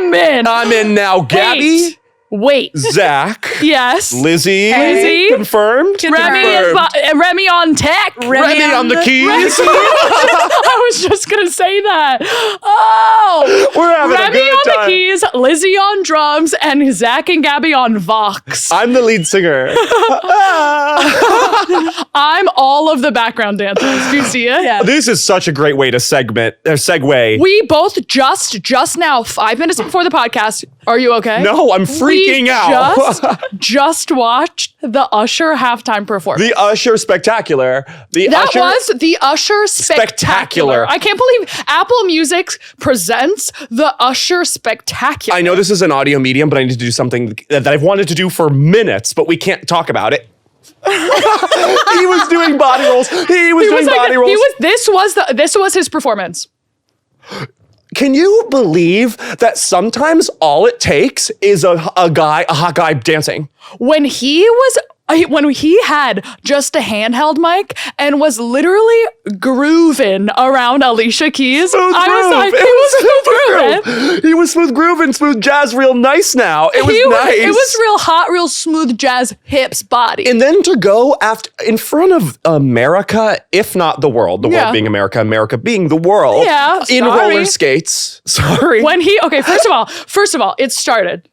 I'm in. I'm in now. Gabby. Wait. Zach. Yes. Lizzie. Lizzie. Confirmed. Remy on tech. Remy on the keys. I was just going to say that. Oh. We're having a Remy good on time. the keys, Lizzie on drums, and Zack and Gabby on Vox. I'm the lead singer. I'm all of the background dancers. Do you see it? Yeah. This is such a great way to segue. We both just now, 5 minutes before the podcast. Are you okay? No, I'm freaking out. Just watched the Usher halftime performance. The Usher Spectacular. That was the Usher Spectacular. I can't believe Apple Music presents the Usher Spectacular. I know this is an audio medium, but I need to do something that I've wanted to do for minutes, but we can't talk about it. He was doing body rolls. He was doing body rolls. This was his performance. Can you believe that sometimes all it takes is a hot guy dancing? When he had just a handheld mic and was literally grooving around Alicia Keys, I was like, he was smooth grooving. He was smooth grooving, smooth jazz, real nice now. It was nice. It was real hot, real smooth jazz hips body. And then to go in front of America, if not the world Yeah. being America, America being the world, Yeah, in sorry. roller skates. Sorry. First of all, it started.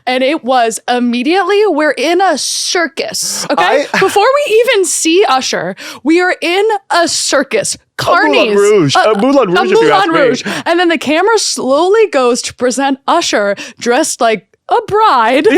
And it was immediately, we're in a circus, okay? Before we even see Usher, we are in a circus. Carnies. Moulin Rouge, if you ask me. Rouge. And then the camera slowly goes to present Usher dressed like a bride.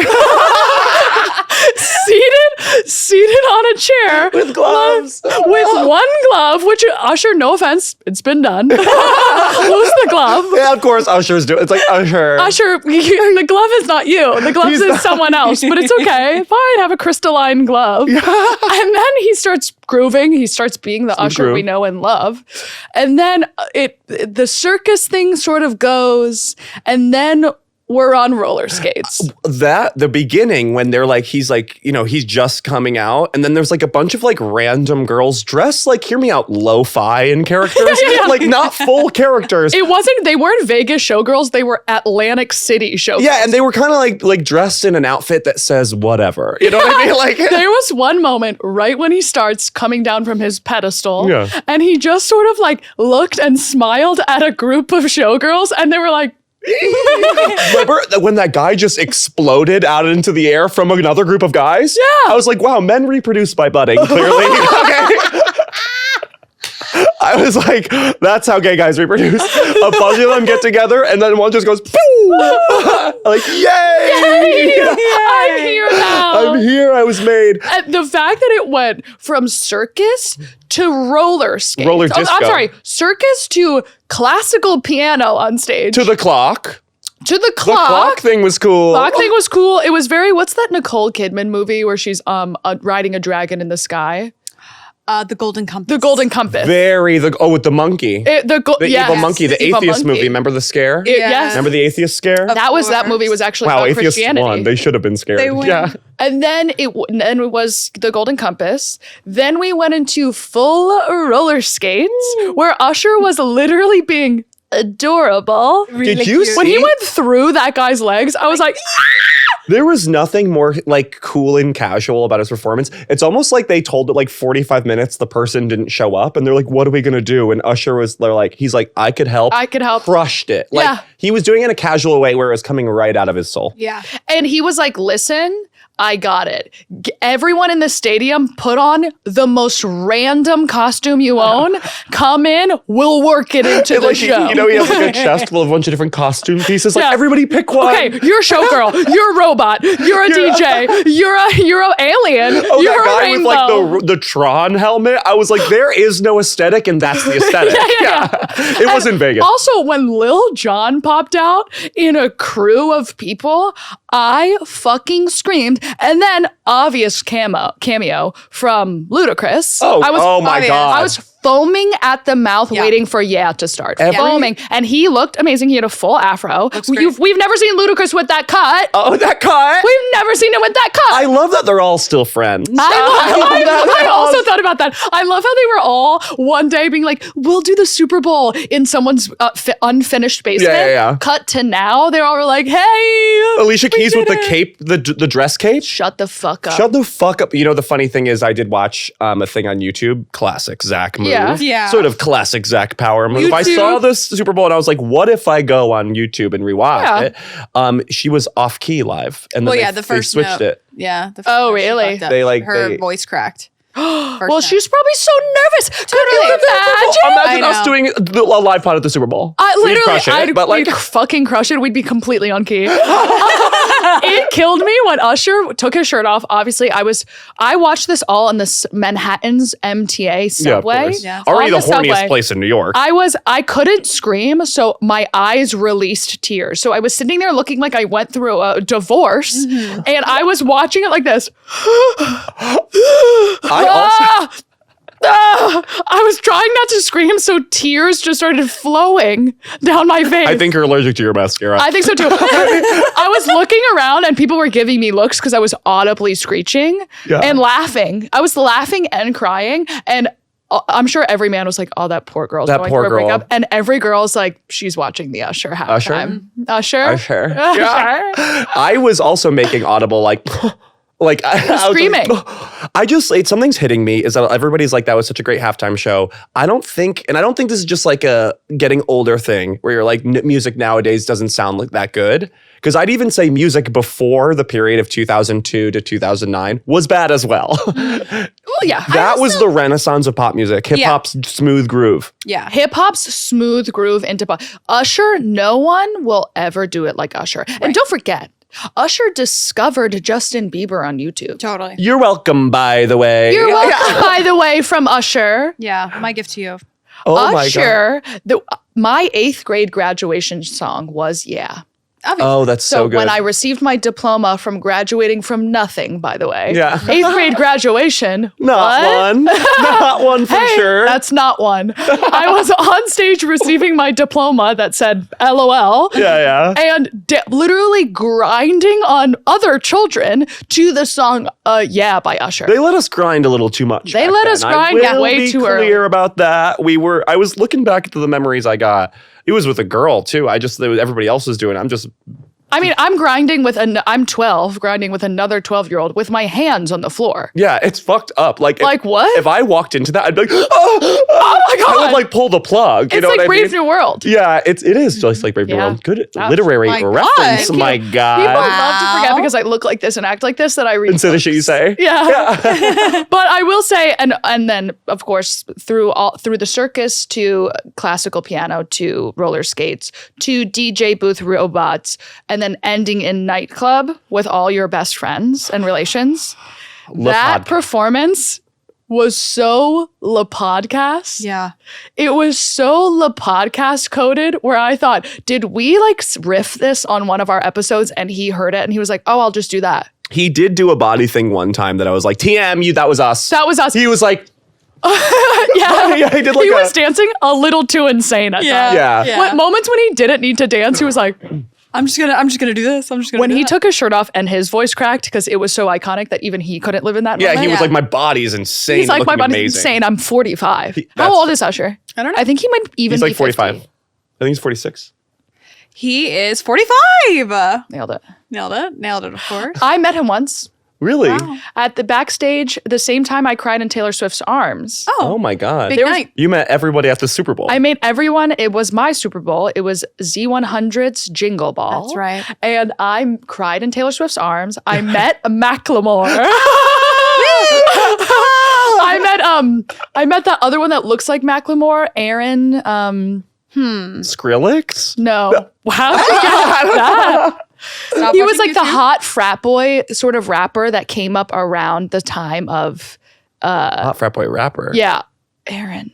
seated on a chair. With gloves. With one glove, which Usher, no offense, it's been done. Lose the glove. Yeah, of course, Usher's doing. It's like Usher. The glove is not you. The glove is someone else, but it's okay. Fine, have a crystalline glove. And then he starts grooving. He starts being the Usher we know and love. And then the circus thing sort of goes, and then we're on roller skates. The beginning when they're like, he's like, he's just coming out. And then there's like a bunch of like random girls dressed like, hear me out, lo-fi in characters. Like not full characters. They weren't Vegas showgirls. They were Atlantic City showgirls. Yeah, and they were kind of like dressed in an outfit that says whatever. You know what I mean? Like there was one moment right when he starts coming down from his pedestal. Yeah. And he just sort of like looked and smiled at a group of showgirls and they were like, remember when that guy just exploded out into the air from another group of guys? Yeah. I was like, wow, men reproduce by budding, clearly. Okay. I was like, that's how gay guys reproduce. A bunch of them get together and then one just goes, pew! Like, yay! I'm here now. I'm here. I was made. And the fact that it went from circus to roller skates. Roller disco. I'm sorry, circus to classical piano on stage. To the clock. The The clock thing was cool. Clock thing was cool. It was very, what's that Nicole Kidman movie where she's riding a dragon in the sky? The Golden Compass. The Golden Compass. With the monkey. The evil monkey, the evil atheist monkey. movie. Remember the scare? Yes. Remember the atheist scare? That movie was actually Wow, about atheists Christianity. won. They should have been scared. They win. Yeah. And then it was the Golden Compass. Then we went into full roller skates where Usher was literally being adorable. Really Did you cute. see? When he went through that guy's legs, I was like, There was nothing more like cool and casual about his performance. It's almost like they told it like 45 minutes the person didn't show up and they're like, what are we going to do? And Usher he's like, I could help. Crushed it. Like he was doing it in a casual way where it was coming right out of his soul. Yeah. and he was like, listen, I got it. Everyone in the stadium put on the most random costume you own. Come in, we'll work it into the show. He has like a chest full of a bunch of different costume pieces. Like everybody pick one. Okay, you're a showgirl. You're a robot. You're a DJ. You're an alien. Oh, you're that guy a with rainbow. like the Tron helmet. I was like, there is no aesthetic, and that's the aesthetic. It was in Vegas. Also, when Lil Jon popped out in a crew of people, I fucking screamed. And then obvious cameo from Ludacris. Oh my God. I was foaming at the mouth waiting for to start. Foaming. And he looked amazing. He had a full afro. We've never seen Ludacris with that cut. Oh, that cut? We've never seen him with that cut. I love that they're all still friends. I also thought about that. I love how they were all one day being like, we'll do the Super Bowl in someone's unfinished basement. Yeah. Cut to now. They all were like, hey. Alicia Keys with the cape, the dress cape. Shut the fuck up. Shut the fuck up. You know, the funny thing is I did watch a thing on YouTube, classic Zack move. Yeah. Sort of classic Zack power move. I saw this Super Bowl and I was like, what if I go on YouTube and rewatch it? She was off key live. And then the first they switched it. Yeah. Really? Her voice cracked. Well, she was probably so nervous. Could you imagine? Imagine us doing a live pod at the Super Bowl. We'd fucking crush it. We'd be completely on key. It killed me when Usher took his shirt off. Obviously, I watched this all on the Manhattan's MTA subway. Already the horniest place in New York. I couldn't scream, so my eyes released tears. So I was sitting there looking like I went through a divorce, and I was watching it like this. I was trying not to scream, so tears just started flowing down my face. I think you're allergic to your mascara. I think so too. I was looking around and people were giving me looks because I was audibly screeching and laughing. I was laughing and crying, and I'm sure every man was like, "Oh, that poor girl's going through a breakup," and every girl's like, "She's watching the Usher halftime." Usher. Yeah. I was also making audible screaming. Something's hitting me is that everybody's like, that was such a great halftime show. I don't think this is just like a getting older thing where you're like, music nowadays doesn't sound like that good. Because I'd even say music before the period of 2002 to 2009 was bad as well. Well, yeah. That was the renaissance of pop music. Hip hop's smooth groove. Yeah. Hip hop's smooth groove into pop. Usher, no one will ever do it like Usher. Right. And don't forget, Usher discovered Justin Bieber on YouTube. Totally. You're welcome, by the way. You're welcome, by the way, from Usher. Yeah, my gift to you. Oh Usher, my 8th grade graduation song was Yeah. Obviously. Oh, that's so good. When I received my diploma from graduating from nothing, by the way. Yeah. 8th grade graduation. One. Not one for sure. That's not one. I was on stage receiving my diploma that said LOL. Yeah. And literally grinding on other children to the song Yeah by Usher. They let us grind a little too much. They let us grind way too early. Clear about that. I was looking back to the memories I got. It was with a girl too. Everybody else was doing it. I'm grinding with I'm 12, grinding with another 12-year-old with my hands on the floor. Yeah, it's fucked up. What? If I walked into that, I'd be like, oh my God. I would pull the plug. It's like Brave New World. Yeah, it is just like Brave New World. Good literary reference. My God. People love to forget because I look like this and act like this that I read. And say the shit you say. Yeah. But I will say, and then of course through the circus to classical piano to roller skates to DJ booth robots and then ending in nightclub with all your best friends and relations. That performance was so Le Podcast. Yeah. It was so Le Podcast coded where I thought, did we riff this on one of our episodes and he heard it and he was like, oh, I'll just do that. He did do a body thing one time that I was like, TM, that was us. That was us. He was like, yeah, he did he was dancing a little too insane at times. Yeah. What moments when he didn't need to dance, he was like, I'm just gonna do this. When he took his shirt off and his voice cracked because it was so iconic that even he couldn't live in that moment. He was like, my body's insane. He's like, my body's insane. I'm 45. How old is Usher? I don't know. I think he might even be 45. 50. I think he's 46. He is 45. Nailed it. Nailed it, of course. I met him once. Really? Wow. At the backstage, the same time I cried in Taylor Swift's arms. Oh my God. Big night. You met everybody at the Super Bowl. I made everyone. It was my Super Bowl. It was Z100's Jingle Ball. That's right. And I cried in Taylor Swift's arms. I met Macklemore. I met that other one that looks like Macklemore, Aaron. Skrillex? No. How did you get that? He was like the hot frat boy sort of rapper that came up around the time of hot frat boy rapper. Yeah. Aaron.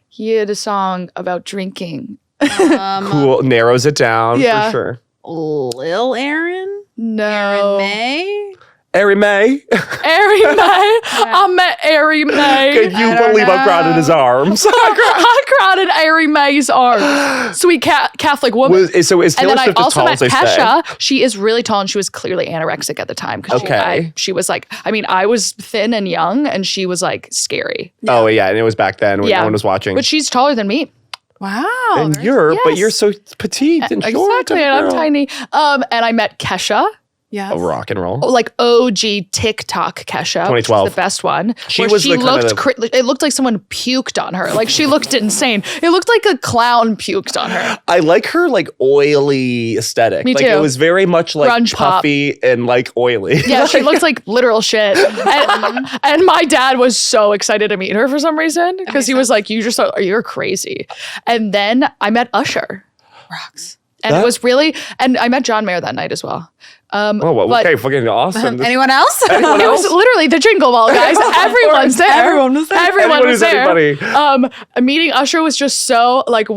He had a song about drinking. Cool. Narrows it down for sure. Lil Aaron? No. May? Ari May. Ari May. I met Ari May. Can you believe how crowded his arms? I crowded Ari May's arms. Sweet Catholic woman. So is Taylor Swift as tall as they say? Kesha. She is really tall, and she was clearly anorexic at the time. Okay. She was like, I mean, I was thin and young, and she was like scary. Oh, yeah. And it was back then when no one was watching. But she's taller than me. Wow. And but you're so petite and short. Exactly, and I'm tiny. And I met Kesha. Yeah. Rock and roll. Like OG TikTok Kesha. 2012. Which is the best one. She was she looked it looked like someone puked on her. Like she looked insane. It looked like a clown puked on her. I like her like oily aesthetic. Me like too. It was very much like Grunge puffy and like oily. Yeah, she looked like literal shit. And my dad was so excited to meet her for some reason because he was like, you're crazy. And then I met Usher. Rocks. And it was really, and I met John Mayer that night as well. Okay, fucking awesome. Anyone else? It was literally the Jingle Ball, guys. Everyone's there. Everyone was there. Everyone was there. Everybody. Meeting Usher was just so like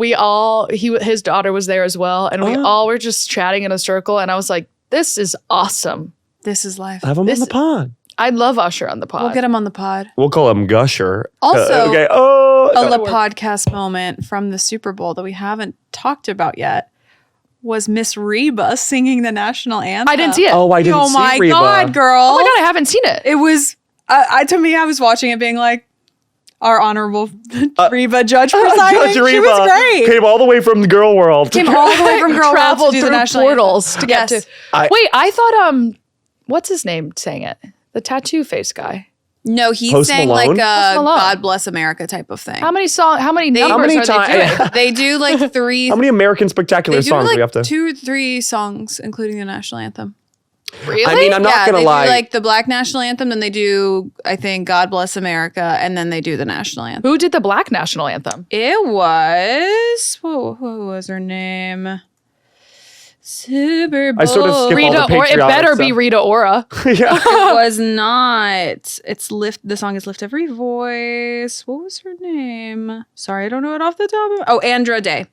his daughter was there as well, and we all were just chatting in a circle, and I was like, "This is awesome. This is life. Have him on the pod. I love Usher on the pod. We'll get him on the pod. We'll call him Gusher. Also, okay. a podcast moment from the Super Bowl that we haven't talked about yet was Miss Reba singing the national anthem. I didn't see it. Oh, I didn't see Reba. Oh my God, girl. Oh my God, I haven't seen it. It was, to me, I was watching it being like, our honorable Reba Judge presiding. Judge Reba She was great. Came all the way from the girl world. Came all the way from girl world Traveled to do through the national portals to get Yes. to. Wait, I thought what's his name sang it? The tattoo face guy. No, he Post sang Malone? like a Malone. God Bless America type of thing. How many numbers many are they doing? They do like three. How many American Spectacular They do songs do we have like to? 2 or 3 songs, including the national anthem. Really? I mean, I'm not gonna they lie. do like the Black national anthem, then they do, I think, God Bless America, and then they do the national anthem. Who did the Black national anthem? It was what was her name? Super Bowl. I sort of skip all Rita the Ora. It patriotic better be stuff. Rita Ora. Yeah. It was not. It's lift. The song is Lift Every Voice. What was her name? Sorry, I don't know it off the top of. Andra Day.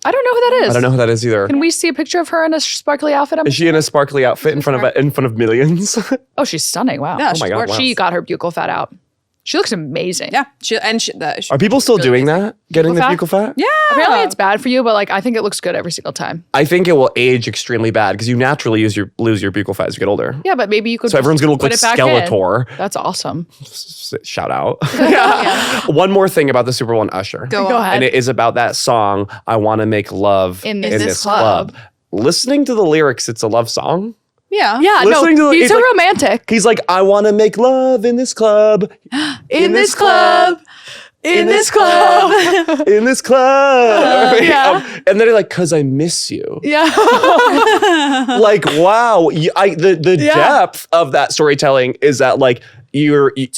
I don't know who that is. I don't know who that is either. Can we see a picture of her in a sparkly outfit? Is she in a sparkly outfit in front of millions? Oh, she's stunning. Wow. Yeah, Oh my God, wow. She got her buccal fat out. She looks amazing. Yeah, Are people still doing that? Getting the fat? buccal fat? Yeah. Apparently it's bad for you, but like I think it looks good every single time. I think it will age extremely bad because you naturally lose your buccal fat as you get older. Yeah, but maybe you could. So everyone's gonna look put like it back in. Skeletor. That's awesome. Shout out. One more thing about the Super Bowl and Usher. Go ahead. And it is about that song, I Want to Make Love In in This This Club. Club. Listening to the lyrics, it's a love song. Yeah. Yeah, Listening to no, the- he's it's a like- romantic. He's like, I want to make love in this club. In this club. In this club. In this club. Yeah. And then they're like, cause I miss you. Yeah. Like, wow. The depth of that storytelling is that like, Do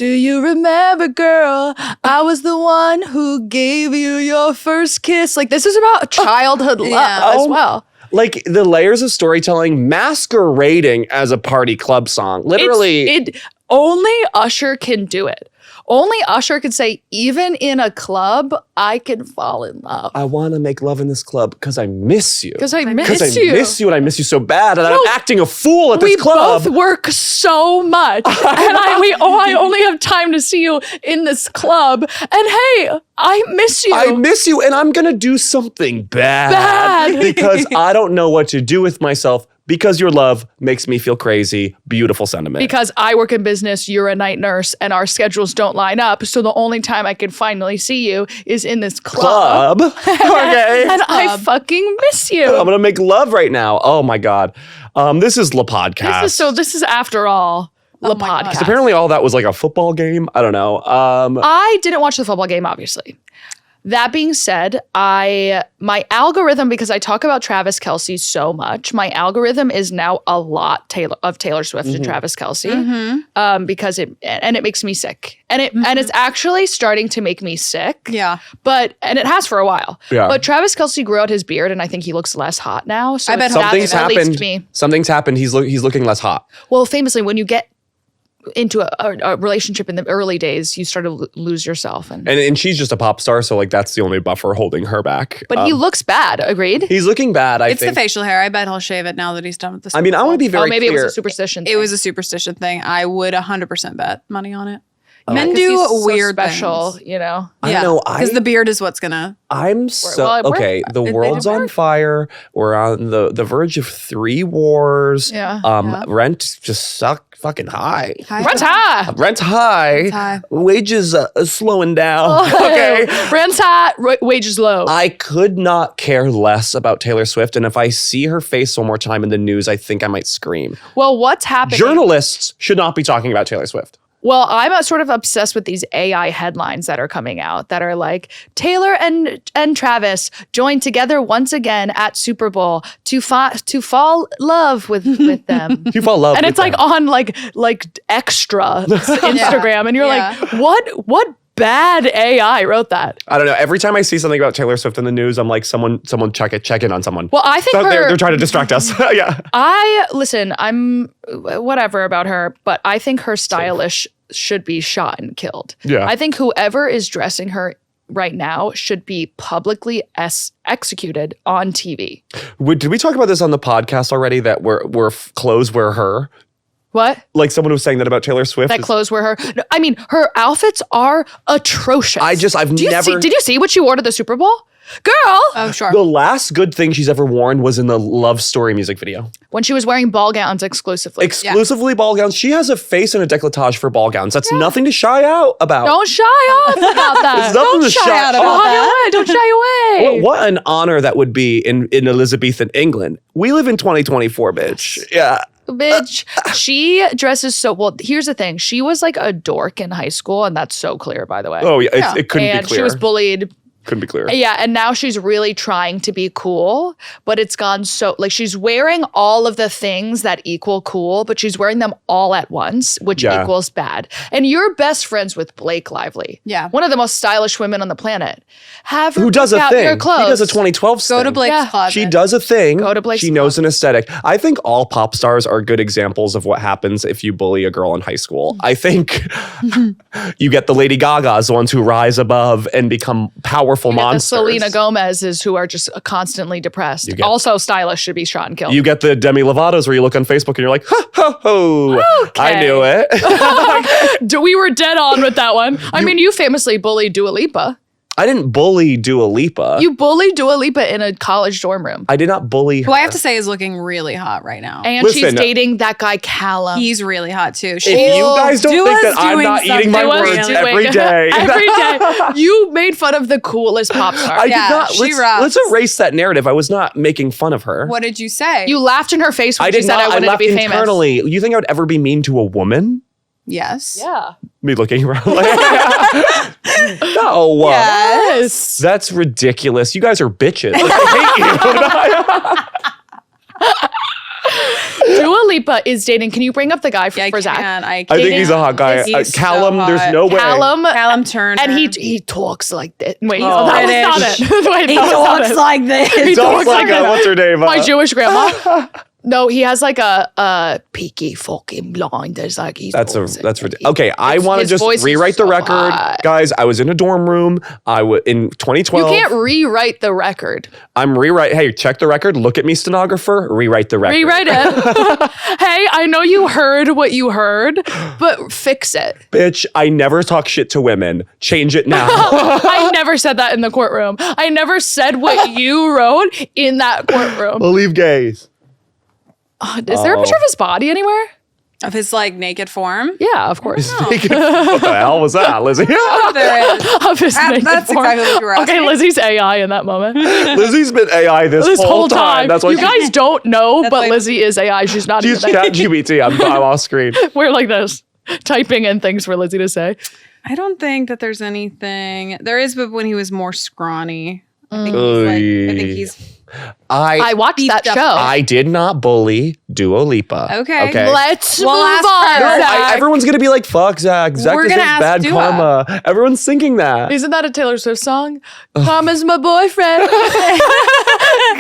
you remember, girl? I was the one who gave you your first kiss. Like, this is about childhood love as well. like the layers of storytelling masquerading as a party club song. Literally. Only Usher can do it. Only Usher could say, even in a club, I can fall in love. I want to make love in this club because I miss you. Because I Because miss I you. miss you and I miss you so bad and I'm acting a fool at this We club. both work so much, and I only have time to see you in this club. And hey, I miss you. I miss you and I'm going to do something bad. Because I don't know what to do with myself because your love makes me feel crazy. Beautiful sentiment. Because I work in business, you're a night nurse, and our schedules don't line up. So the only time I can finally see you is in this club. Okay. And I fucking miss you. I'm going to make love right now. Oh my God. This is La Podcast. This is after all La my God. Podcast. Apparently all that was like a football game. I don't know. I didn't watch the football game, obviously. That being said, my algorithm, because I talk about Travis Kelce so much, my algorithm is now a lot of Taylor Swift and Travis Kelce, because it makes me sick, and it's actually starting to make me sick. Yeah. And it has for a while. Yeah. But Travis Kelce grew out his beard, and I think he looks less hot now. So I bet that's something's at least happened. me. Something's happened. He's looking less hot. Well, famously, when you get into a relationship in the early days, you start to lose yourself. And she's just a pop star, so like that's the only buffer holding her back. But he looks bad, agreed? He's looking bad, I think. It's the facial hair. I bet he'll shave it now that he's done with this. I mean, I want to be very maybe clear. it was a superstition thing. It was a superstition thing. I would 100% bet money on it. Oh. Men do weird special, things. you know? I don't know. Because the beard is what's gonna... I'm so... okay, the world's on fire. We're on the verge of 3 wars. Yeah. Rent just suck fucking high. Rent's high. Rent's high. Wages slowing down. Okay. Rent's high, wages low. I could not care less about Taylor Swift, and if I see her face one more time in the news, I think I might scream. Well, what's happening? Journalists should not be talking about Taylor Swift. Well, I'm sort of obsessed with these AI headlines that are coming out that are like, Taylor and Travis joined together once again at Super Bowl to fall love with them. You fall in love and with it's like them. on like extra Instagram. And you're like, what bad AI wrote that? I don't know. Every time I see something about Taylor Swift in the news, I'm like, someone check in on someone. Well, I think they're trying to distract us. Yeah. I'm whatever about her, but I think her stylish should be shot and killed. Yeah. I think whoever is dressing her right now should be publicly executed on TV. Did we talk about this on the podcast already? That where clothes wear her. What? Like someone was saying that about Taylor Swift. That clothes were her. No, I mean, her outfits are atrocious. Did you see what she wore to the Super Bowl? Girl! Oh, sure. The last good thing she's ever worn was in the Love Story music video. When she was wearing ball gowns exclusively. Exclusively ball gowns. She has a face and a décolletage for ball gowns. That's nothing to shy out about. Don't shy off about that. It's nothing to shy out about that. Don't shy away. What an honor that would be in Elizabethan England. We live in 2024, bitch. Yeah. Bitch, she dresses so well. Here's the thing: she was like a dork in high school, and that's so clear, by the way. Oh yeah, it couldn't be clear. She was bullied. Couldn't be clear. Yeah, and now she's really trying to be cool, but it's gone so like she's wearing all of the things that equal cool, but she's wearing them all at once, which equals bad. And you're best friends with Blake Lively. Yeah. One of the most stylish women on the planet. Have her Who does pick a out thing? your clothes. He does a 2012 Go to Blake's closet. She does a thing. Go to Blake's She knows an aesthetic. I think all pop stars are good examples of what happens if you bully a girl in high school. I think you get the Lady Gagas, the ones who rise above and become powerful monsters. Selena Gomez's who are just constantly depressed. Also stylish, should be shot and killed. You get the Demi Lovatos where you look on Facebook and you're like, ho, ho, ho. Okay. I knew it. We were dead on with that one. I mean, you famously bullied Dua Lipa. I didn't bully Dua Lipa. You bullied Dua Lipa in a college dorm room. I did not bully her. Who I have to say is looking really hot right now. And she's dating that guy Callum. He's really hot too. If you guys don't think that I'm not eating my words every day. Every day. You made fun of the coolest pop star. I did not. She Let's erase that narrative. I was not making fun of her. What did you say? You laughed in her face when I she did said not. I wanted to be famous. Internally. You think I would ever be mean to a woman? Yes. Yeah. Me looking around like, no. Yes. That's ridiculous. You guys are bitches. Like, I hate you. Dua Lipa is dating. Can you bring up the guy for Zach? I think he's a hot guy. Callum, so there's no way. Callum Turner. And he talks like this. Wait, that British. was not it. Wait, he that was not talks it. like this. He talks like what's her name? My Jewish grandma. No, he has like a peaky fucking blinders. Like That's ridiculous. Okay, I want to just rewrite the record, guys. I was in a dorm room. In 2012. You can't rewrite the record. I'm rewrite. Hey, check the record. Look at me, stenographer. Rewrite the record. Rewrite it. Hey, I know you heard what you heard, but fix it. Bitch, I never talk shit to women. Change it now. I never said that in the courtroom. I never said what you wrote in that courtroom. Believe gays. Is there a picture of his body anywhere? Of his like naked form? Yeah, of course. What the hell was that, Lizzie? There is. Of his naked That's form. exactly what you were asking. Okay, Lizzie's AI in that moment. Lizzie's been AI this whole time. That's why you guys don't know, but why- Lizzie is AI. She's not she's even ChatGPT. I'm off screen. We're like this, typing in things for Lizzie to say. I don't think that there's anything. There is, but when he was more scrawny. I think he's I watched that show. I did not bully Dua Lipa. Okay. Let's move ask on. her. Zach. Everyone's gonna be like, "Fuck Zach. Zach We're just gonna has ask bad Dua. karma." Everyone's thinking that. Isn't that a Taylor Swift song? Karma's my boyfriend.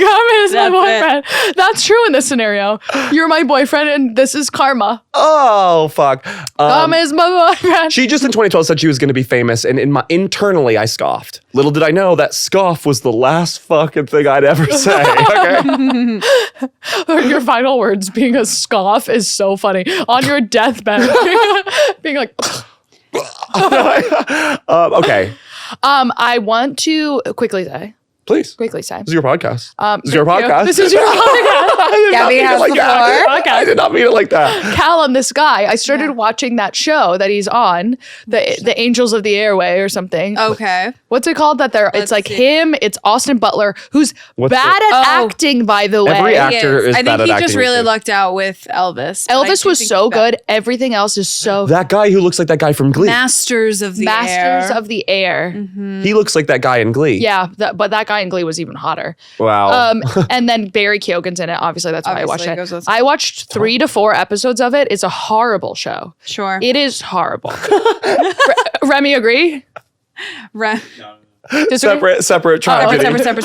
is my boyfriend. That's true in this scenario. You're my boyfriend and this is karma. Oh, fuck. Karma is my boyfriend. She just in 2012 said she was going to be famous, and internally I scoffed. Little did I know that scoff was the last fucking thing I'd ever say. Okay. Your final words being a scoff is so funny. On your deathbed, being like. Okay. I want to quickly say. Please. Quickly say. This is your podcast. This is your podcast. This is your podcast. Gabby has the floor. I did not mean it like that. Callum, this guy, I started watching that show that he's on, the Angels of the Airway or something. Okay. What's it called? It's like see. him, it's Austin Butler, who's bad at acting, by the way. Every actor is I bad think at he just acting, really too. lucked out with Elvis. Elvis was so good. Everything else is so That guy who looks like that guy from Glee. Masters of the Air. of the Air. He looks like that guy in Glee. Yeah, but that guy in Glee was even hotter. Wow. And then Barry Keoghan's in it. Obviously, that's why I watched Obviously, it. it goes with- I watched 3 to 4 episodes of it. It's a horrible show. Sure. It is horrible. Remy, agree? Disagree? Separate tragedy. separate.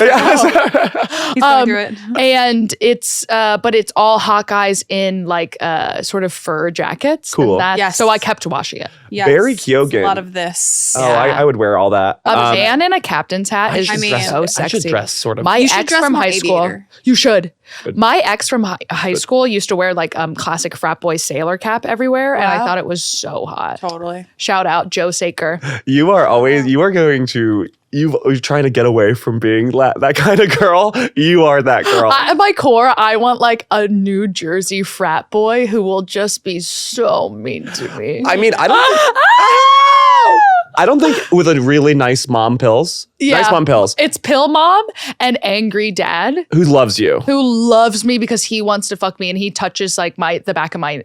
He's going through it. And it's but it's all hot guys in like sort of fur jackets. Cool. Yes. So I kept watching it. Yes. Barry It's Keoghan. A lot of this. Oh, I would wear all that. A man in a captain's hat is just so sexy. I should dress sort of. My You should ex dress from more high school. aviator. You should. Good. My ex from high school used to wear like classic frat boy sailor cap everywhere, and I Wow. thought it was so hot. Totally. Shout out Joe Saker. You are going to. You're trying to get away from being that kind of girl. You are that girl. At my core, I want like a New Jersey frat boy who will just be so mean to me. I mean, I don't think with a really nice mom pills. Yeah. Nice mom pills. It's pill mom and angry dad Who loves you? who loves me because he wants to fuck me and he touches like the back of my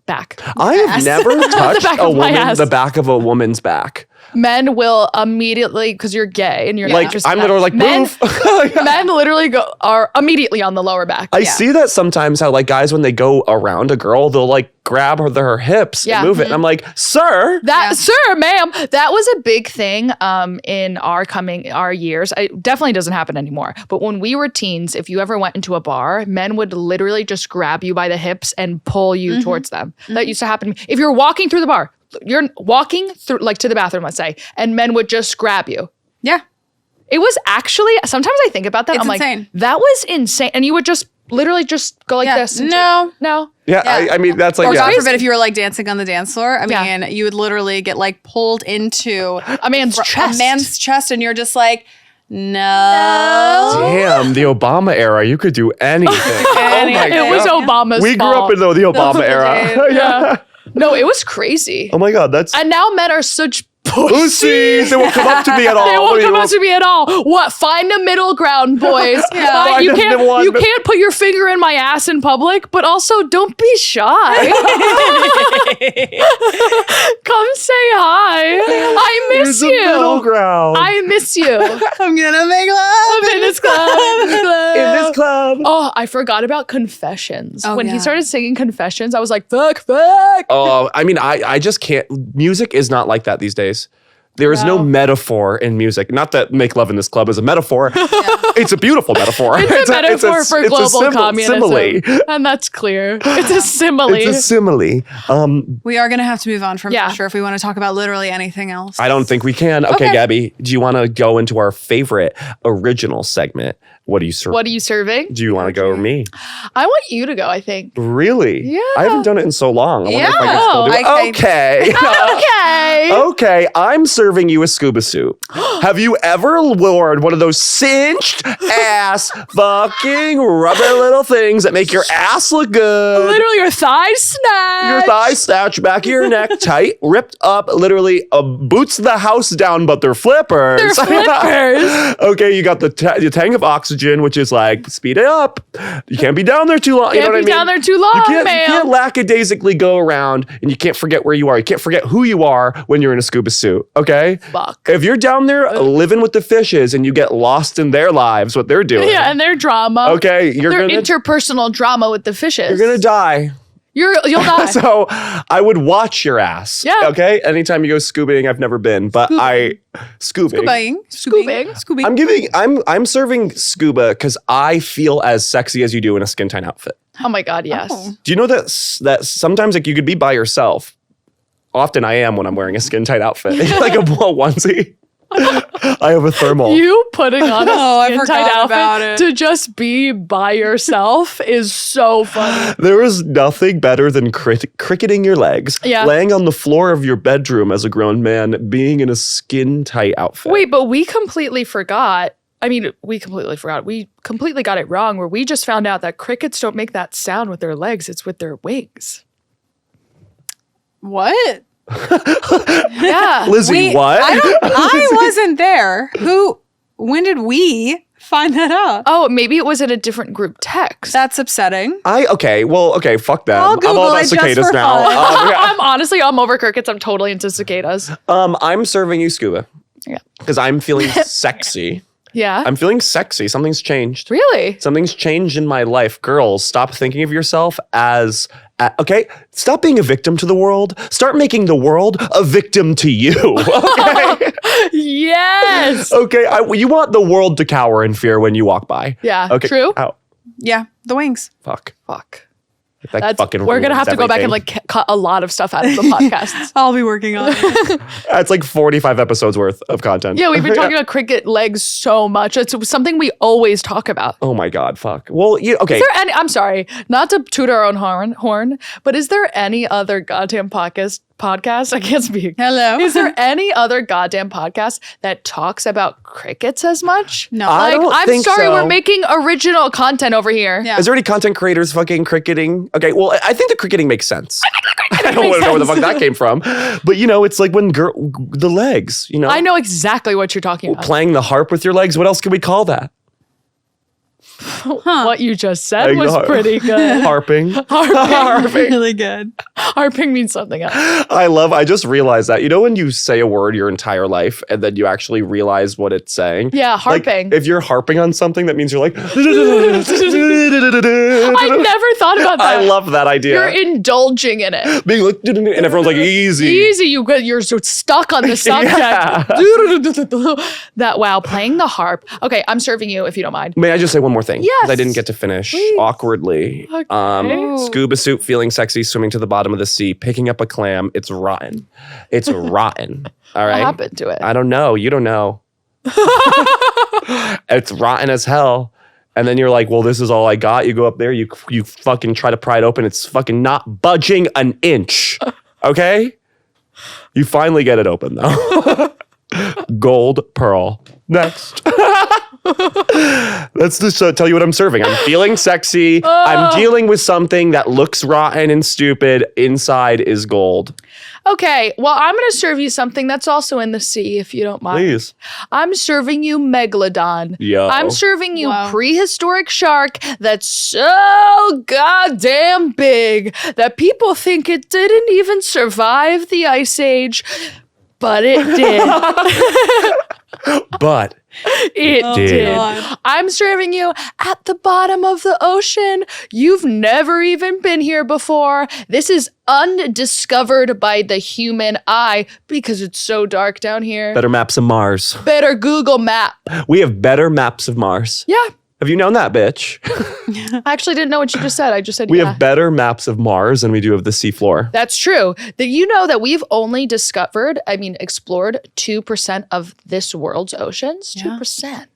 back. I have never touched back of my ass. the back of a woman's back. Men will immediately, because you're gay and you're not Like interested I'm in that. literally like move. Men literally are immediately on the lower back. I see that sometimes how like guys when they go around a girl they'll like grab her hips Yeah. and move it. And I'm like, sir. Sir, ma'am, that was a big thing in our years. It definitely doesn't happen anymore. But when we were teens, if you ever went into a bar, men would literally just grab you by the hips and pull you towards them. That used to happen to me. If you're walking through the bar, you're walking through like to the bathroom, let's say, and men would just grab you. Yeah. It was actually, sometimes I think about that. It's I'm insane. like, that was insane. And you would just literally just go like this. and No. No. Yeah, Yeah. I mean that's like Or yeah. God forbid if you were like dancing on the dance floor. I mean, Yeah. you would literally get like pulled into A man's chest. a man's chest, and you're just like, no. Damn, the Obama era, you could do anything. Oh my It was God. Obama's We grew fault. up in the Obama era. Yeah. No, it was crazy. Oh my God, that's And now men are such pussies. pussies. They won't come up to me at all. They won't come up to me at all. What? Find a middle ground, boys. Find You a middle one. can't put your finger in my ass in public, but also don't be shy. Come say hi. I miss There's a middle you. ground. I miss you. I'm gonna make love In this club. in this club. Oh, I forgot about Confessions. Oh, When yeah. he started singing Confessions, I was like, fuck. Oh, I mean, I just can't. Music is not like that these days. There is no metaphor in music. Not that make love in this club is a metaphor. It's a beautiful metaphor. It's a metaphor for it's a global communism. Simile. And that's clear. It's a simile. It's a simile. We are gonna have to move on from Yeah. Usher if we want to talk about literally anything else. I don't think we can. Okay, Gabby, do you want to go into our favorite original segment? What are you serving? What are you serving? Do you want to go or me? I want you to go, I think. Really? Yeah. I haven't done it in so long. I wonder if I can Yeah. still do it. Okay. Okay. Okay. Okay, I'm serving you a scuba suit. Have you ever worn one of those cinched ass fucking rubber little things that make your ass look good? Literally your thighs snatched. Your thighs snatched, back of your neck tight, ripped up, literally boots the house down, but they're flippers. They're flippers. Okay, you got the tank of oxygen, which is like, speed it up. You can't be down there too long. You know Can't what I be mean? down there too long, You ma'am. can't lackadaisically go around and you can't forget where you are. You can't forget who you are when you're in a scuba suit, okay? Fuck. If you're down there living with the fishes and you get lost in their lives, what they're doing, Yeah, and their drama. okay, Their interpersonal drama with the fishes. you're gonna die. You'll die. So I would watch your ass. Yeah. Okay. Anytime you go scubaing, I've never been, but scubaing. I'm serving scuba because I feel as sexy as you do in a skin tight outfit. Oh my God, yes. Oh. Do you know that sometimes like you could be by yourself? Often I am when I'm wearing a skin tight outfit, like a onesie. I have a thermal. You putting on a skin tight about outfit it. to just be by yourself is so funny. There is nothing better than cricketing your legs, laying on the floor of your bedroom as a grown man, being in a skin tight outfit. Wait, but we completely forgot. We completely got it wrong where we just found out that crickets don't make that sound with their legs. It's with their wings. What? Yeah. Lizzie, what? I wasn't there. When did we find that out? Oh, maybe it was in a different group text. That's upsetting. Okay, fuck them. I'll Google I'm all about it just cicadas for now. fun. I'm over crickets. I'm totally into cicadas. I'm serving you scuba. Yeah. Because I'm feeling sexy. Yeah. I'm feeling sexy. Something's changed. Really? Something's changed in my life. Girls, stop thinking of yourself as, okay? Stop being a victim to the world. Start making the world a victim to you, okay? Yes. Okay, you want the world to cower in fear when you walk by. Yeah, okay. true. Ow. Yeah, the wings. Fuck. We're gonna have to go back and cut a lot of stuff out of the podcasts. I'll be working on it. That's like 45 episodes worth of content. Yeah, we've been talking about cricket legs so much. It's something we always talk about. Oh my God, fuck. Well, okay. Is there any, I'm sorry, not to toot our own horn, but is there any other goddamn podcast? I can't speak. Hello. Is there any other goddamn podcast that talks about crickets as much? No. I don't I'm think sorry, so. We're making original content over here. Yeah. Is there any content creators fucking cricketing? Okay, well, I think the cricketing makes sense. I don't know where the fuck that came from. But, it's like when the legs, I know exactly what you're talking about. Playing the harp with your legs. What else can we call that? What you just said was pretty good. Harping. Harping. Really good. Harping means something else. I just realized that. When you say a word your entire life and then you actually realize what it's saying? Yeah, harping. Like, if you're harping on something, that means you're like... I never thought about that. I love that idea. You're indulging in it. Being like... And everyone's like, easy. Easy. You're so stuck on the subject. Wow, playing the harp. Okay, I'm serving you if you don't mind. May I just say one more thing? Yes. I didn't get to finish awkwardly. Okay. Scuba suit, feeling sexy, swimming to the bottom of the sea, picking up a clam. It's rotten. It's rotten. All right. What happened to it? I don't know. You don't know. It's rotten as hell. And then you're like, well, this is all I got. You go up there, you fucking try to pry it open. It's fucking not budging an inch. Okay? You finally get it open though. Gold pearl. Next. Let's just tell you what I'm serving. I'm feeling sexy. I'm dealing with something that looks rotten and stupid. Inside is gold. Okay, well, I'm going to serve you something that's also in the sea, if you don't mind. Please. I'm serving you megalodon. Yo. I'm serving you prehistoric shark that's so goddamn big that people think it didn't even survive the Ice Age, but it did. But it did. God. I'm serving you at the bottom of the ocean. You've never even been here before. This is undiscovered by the human eye because it's so dark down here. better maps of Mars. Better Google map. We have better maps of Mars. Yeah. Have you known that, bitch? I actually didn't know what you just said. I just said We yeah. have better maps of Mars than we do of the seafloor. That's true. That that we've only explored 2% of this world's oceans. 2%.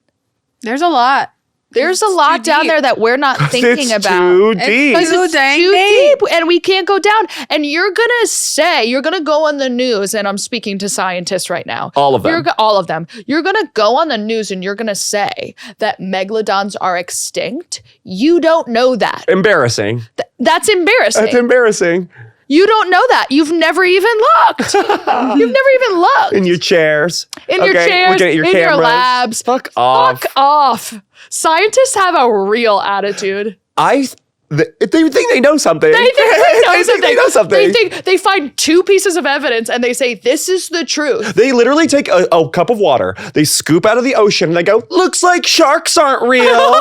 There's a lot. There's a lot down there that we're not thinking it's about. Too deep. Because Too it's dang too deep. deep and we can't go down. And you're going to go on the news, and I'm speaking to scientists right now. All of them. All of them. You're going to go on the news and you're going to say that megalodons are extinct. You don't know that. Embarrassing. That's embarrassing. That's embarrassing. You don't know that. You've never even looked. You've never even looked. In your chairs. In your chairs, Looking at your in cameras. your labs. Fuck off. Fuck off. Scientists have a real attitude. They think they know something. They think they know something. They know something. They think they find 2 pieces of evidence and they say, this is the truth. They literally take a cup of water, they scoop out of the ocean, and they go, looks like sharks aren't real.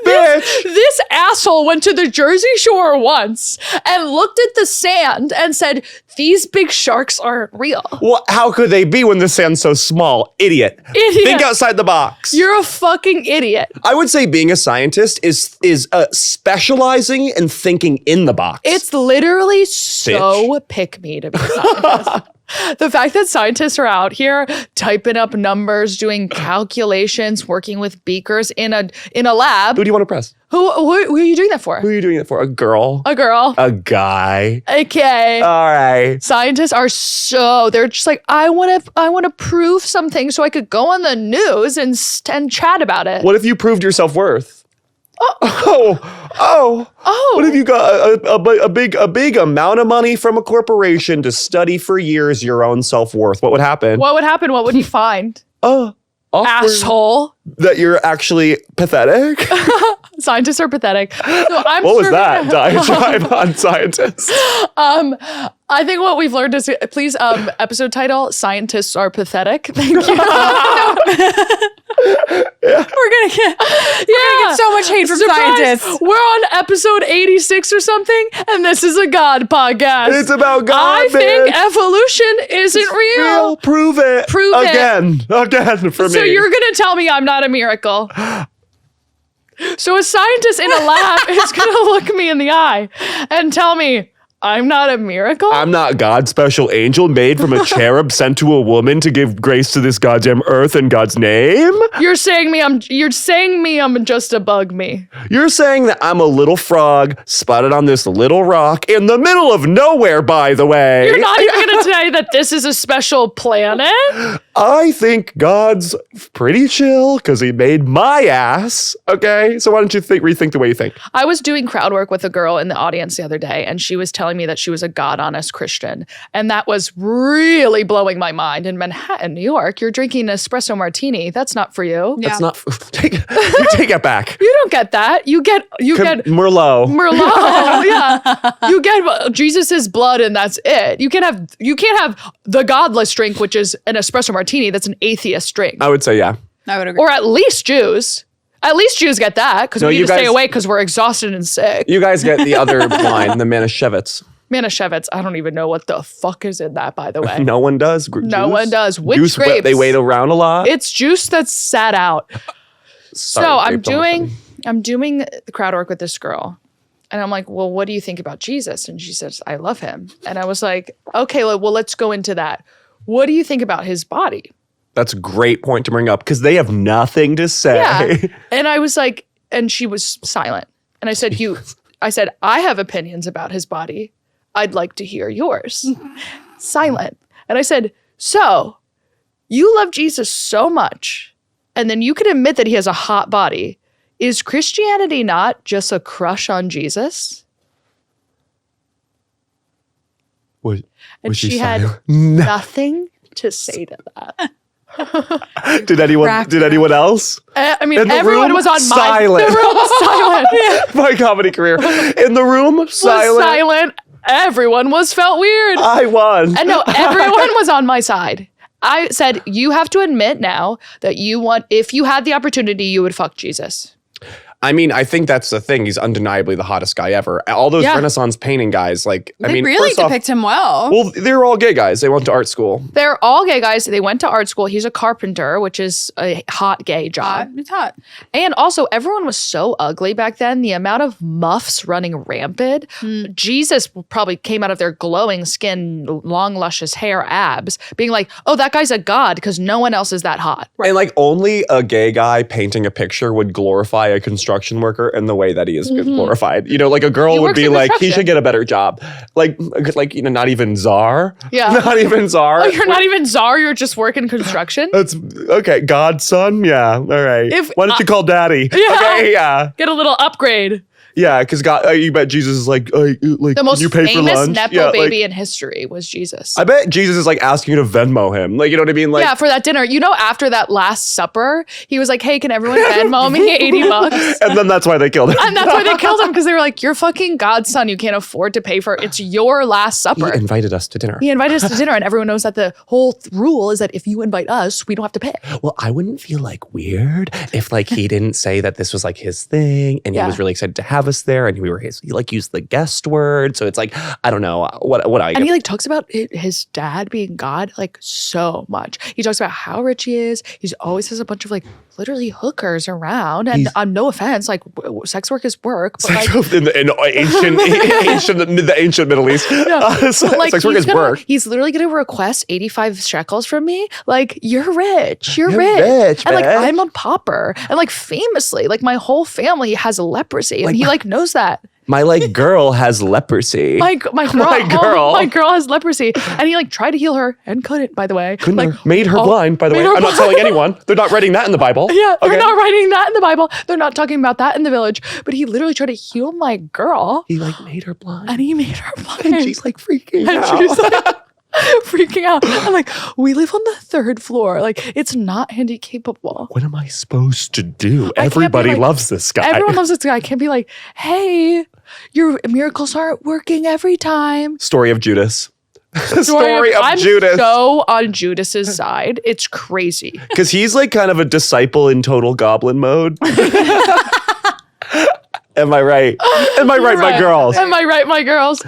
Bitch. This asshole went to the Jersey Shore once and looked at the sand and said, these big sharks aren't real. Well, how could they be when the sand's so small? Idiot. Think outside the box. You're a fucking idiot. I would say being a scientist is specializing and thinking in the box. It's literally so pick me to be a scientist. The fact that scientists are out here typing up numbers, doing calculations, working with beakers in a lab. Who do you want to press? Who are you doing that for? Who are you doing it for? A girl? A girl. A guy? Okay. All right. Scientists are they're just like, I want to prove something so I could go on the news and chat about it. What if you proved your self-worth? Oh. What if you got a big amount of money from a corporation to study for years your own self-worth? What would happen? What would happen? What would you find? Asshole. That you're actually pathetic? Scientists are pathetic. So what was that diatribe on scientists? I think what we've learned is, please, episode title, Scientists Are Pathetic. Thank you. We're gonna get so much hate from scientists. We're on episode 86 or something, and this is a God podcast. It's about God, I think evolution isn't real. Prove it. Again for me. So you're gonna tell me I'm not a miracle. So a scientist in a lab is gonna look me in the eye and tell me I'm not a miracle? I'm not God's special angel made from a cherub sent to a woman to give grace to this goddamn earth in God's name? You're saying I'm just a bug me. You're saying that I'm a little frog spotted on this little rock in the middle of nowhere, by the way. You're not even going to say that this is a special planet? I think God's pretty chill because he made my ass, okay? So why don't you rethink the way you think? I was doing crowd work with a girl in the audience the other day, and she was telling me that she was a God-honest Christian. And that was really blowing my mind. In Manhattan, New York, you're drinking an espresso martini. That's not for you. Yeah. That's not take it back. You don't get that. You get Merlot. Yeah. You get Jesus's blood and that's it. You can't have the godless drink, which is an espresso martini. That's an atheist drink. I would say, yeah. I would agree. Or at least Jews. At least Jews get that because we need to stay awake because we're exhausted and sick. You guys get the other wine, the Manischewitz. Manischewitz. I don't even know what the fuck is in that, by the way. No one does. No one does. Which juice, grapes? They wait around a lot. It's juice that's sat out. So I'm doing the crowd work with this girl. And I'm like, well, what do you think about Jesus? And she says, I love him. And I was like, okay, well, let's go into that. What do you think about his body? That's a great point to bring up because they have nothing to say. Yeah. And I was like, and she was silent. And I said, I have opinions about his body. I'd like to hear yours. Silent. And I said, so you love Jesus so much, and then you can admit that he has a hot body. Is Christianity not just a crush on Jesus? Was she had nothing to say to that. Did anyone else? I mean, everyone was on silent. The room was silent. My comedy career. In the room, silent. Everyone felt weird. I won. And no, everyone was on my side. I said, you have to admit now that if you had the opportunity, you would fuck Jesus. I mean, I think that's the thing. He's undeniably the hottest guy ever. All those Renaissance painting guys, they really depict him well. Well, they're all gay guys. They went to art school. They're all gay guys. They went to art school. He's a carpenter, which is a hot gay job. It's hot. And also, everyone was so ugly back then. The amount of muffs running rampant. Jesus probably came out of their glowing skin, long, luscious hair, abs, being like, oh, that guy's a god because no one else is that hot. Right. And only a gay guy painting a picture would glorify a construction worker in the way that he is glorified. You know, a girl would be like, he should get a better job. Not even czar. Yeah. Not even czar. Oh, you're not even czar. You're just working construction. That's okay. Godson. Yeah. All right. Why don't you call daddy? Yeah. Okay. Yeah. Get a little upgrade. Yeah, because God, you bet Jesus is like the most you pay famous for lunch? Nepo baby in history was Jesus. I bet Jesus is like asking you to Venmo him. Like, you know what I mean? Like, yeah, for that dinner. You know, after that Last Supper, he was like, hey, can everyone Venmo me $80? And then that's why they killed him. And that's why they killed him, because they were like, you're fucking God's son. You can't afford to pay for it. It's your Last Supper. He invited us to dinner. He invited us to dinner, and everyone knows that the whole rule is that if you invite us, we don't have to pay. Well, I wouldn't feel like weird if like he didn't say that this was like his thing, and he was really excited to have us there, and we were he like used the guest word. So it's like, I don't know what I. And he like talks about his dad being God like so much. He talks about how rich he is. He always has a bunch of like literally hookers around, and no offense, like sex work is work, but like in the ancient Middle East, sex work is work. He's literally gonna request 85 shekels from me. Like, you're rich, you're rich, and like I'm a pauper, and like famously, like my whole family has leprosy, and he like knows that. My like girl has leprosy. My girl has leprosy, and he like tried to heal her and couldn't. By the way, made her blind. By the way, I'm not telling anyone. They're not writing that in the Bible. Yeah, they're not writing that in the Bible. They're not talking about that in the village. But he literally tried to heal my girl. He like made her blind, and he made her blind, and she's like freaking out. She's like, freaking out. I'm like, we live on the 3rd floor. Like, it's not handicapable. What am I supposed to do? Everybody loves this guy. Everyone loves this guy. I can't be like, hey, your miracles aren't working every time. Story of Judas. Story of Judas. I'm so on Judas's side. It's crazy. Because he's like kind of a disciple in total goblin mode. Am I right? Am I right, my girls? Am I right, my girls?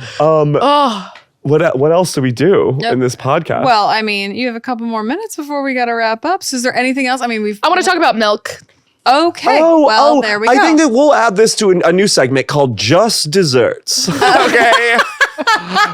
What else do we do in this podcast? Well, I mean, you have a couple more minutes before we got to wrap up. So is there anything else? I mean, I want to talk about milk. Okay. There we go. I think that we'll add this to a new segment called Just Desserts. Okay.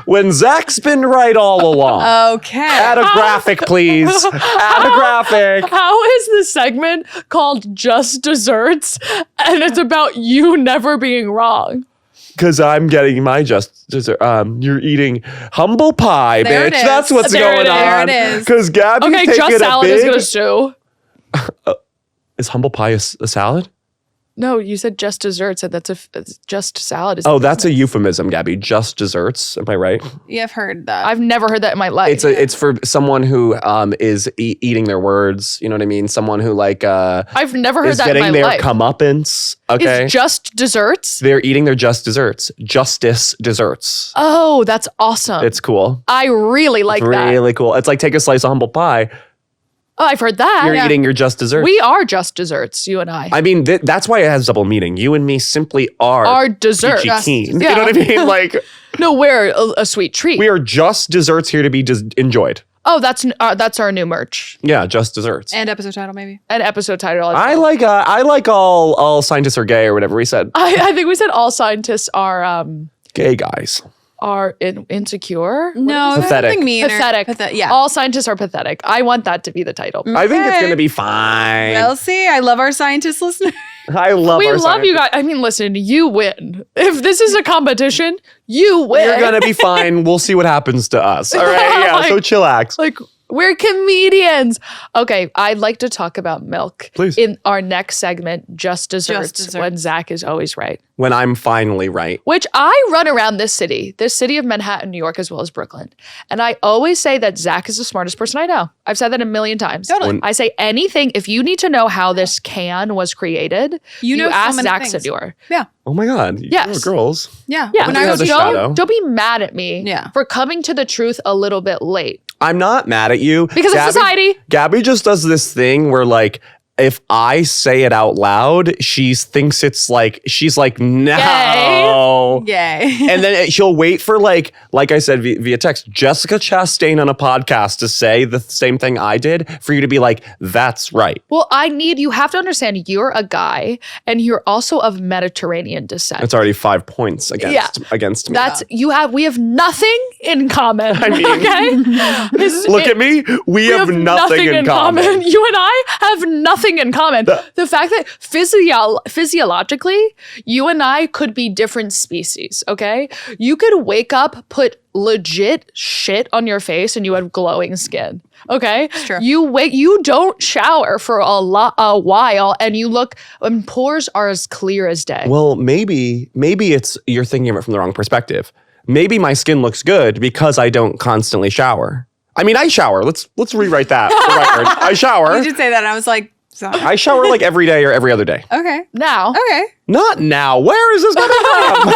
When Zach's been right all along. Okay. Add a graphic, please. Add a graphic. How is the segment called Just Desserts, and it's about you never being wrong? Because I'm getting my just dessert. You're eating humble pie, bitch. That's what's going on. There it is. Because Gabby's taking Just Salad is going to sue. Is humble pie a salad? No, you said just desserts, and that's just salad. That's a euphemism, Gabby. Just desserts. Am I right? Yeah, I've heard that. I've never heard that in my life. It's for someone who is eating their words. You know what I mean? Someone who like I've never heard that in my life. Getting their comeuppance. Okay, it's just desserts. They're eating their just desserts. Justice desserts. Oh, that's awesome. It's cool. I really like that. Really cool. It's like take a slice of humble pie. Oh, I've heard that. You're eating your just desserts. We are just desserts, you and I. I mean, that's why it has double meaning. You and me simply are desserts. You know what I mean? Like, no, we're a sweet treat. We are just desserts here to be enjoyed. Oh, that's our new merch. Yeah, just desserts. And episode title, maybe. An episode title. I like all scientists are gay or whatever we said. I think we said all scientists are gay guys. Are insecure? No, pathetic. Something meaner. Pathetic. Yeah. All scientists are pathetic. I want that to be the title. Okay. I think it's going to be fine. We'll see. I love our scientist listeners. I love We love you guys. I mean, listen, you win. If this is a competition, you win. You're going to be fine. We'll see what happens to us. All right? Yeah, so chillax. Like, we're comedians. Okay, I'd like to talk about milk. Please. In our next segment, Just Desserts, when Zach is always right. When I'm finally right. Which I run around this city of Manhattan, New York, as well as Brooklyn. And I always say that Zach is the smartest person I know. I've said that a million times. Totally. I say anything, if you need to know how this can was created, you know ask Zach Sedor. Yeah. Oh my God. Yes. Girls. Yeah. Yeah. When I was don't be mad at me for coming to the truth a little bit late. I'm not mad at you. Because of society. Gabby just does this thing where like, if I say it out loud, she thinks it's like, she's like, no. Yay. And then she'll wait for like I said via text, Jessica Chastain on a podcast to say the same thing I did for you to be like, that's right. Well, you have to understand you're a guy and you're also of Mediterranean descent. It's already 5 points against me. We have nothing in common. I mean, okay? Look at me. We have nothing in common. You and I have nothing nothing in common. The fact that physiologically, you and I could be different species, okay? You could wake up, put legit shit on your face, and you have glowing skin. Okay, Sure. You don't shower for a while, and and pores are as clear as day. Well, maybe you're thinking of it from the wrong perspective. Maybe my skin looks good because I don't constantly shower. I mean, I shower. Let's rewrite that. For record. I shower. You did say that, and I was like, sorry. I shower like every day or every other day. Okay. Now, Okay. Not now. Where is this coming from?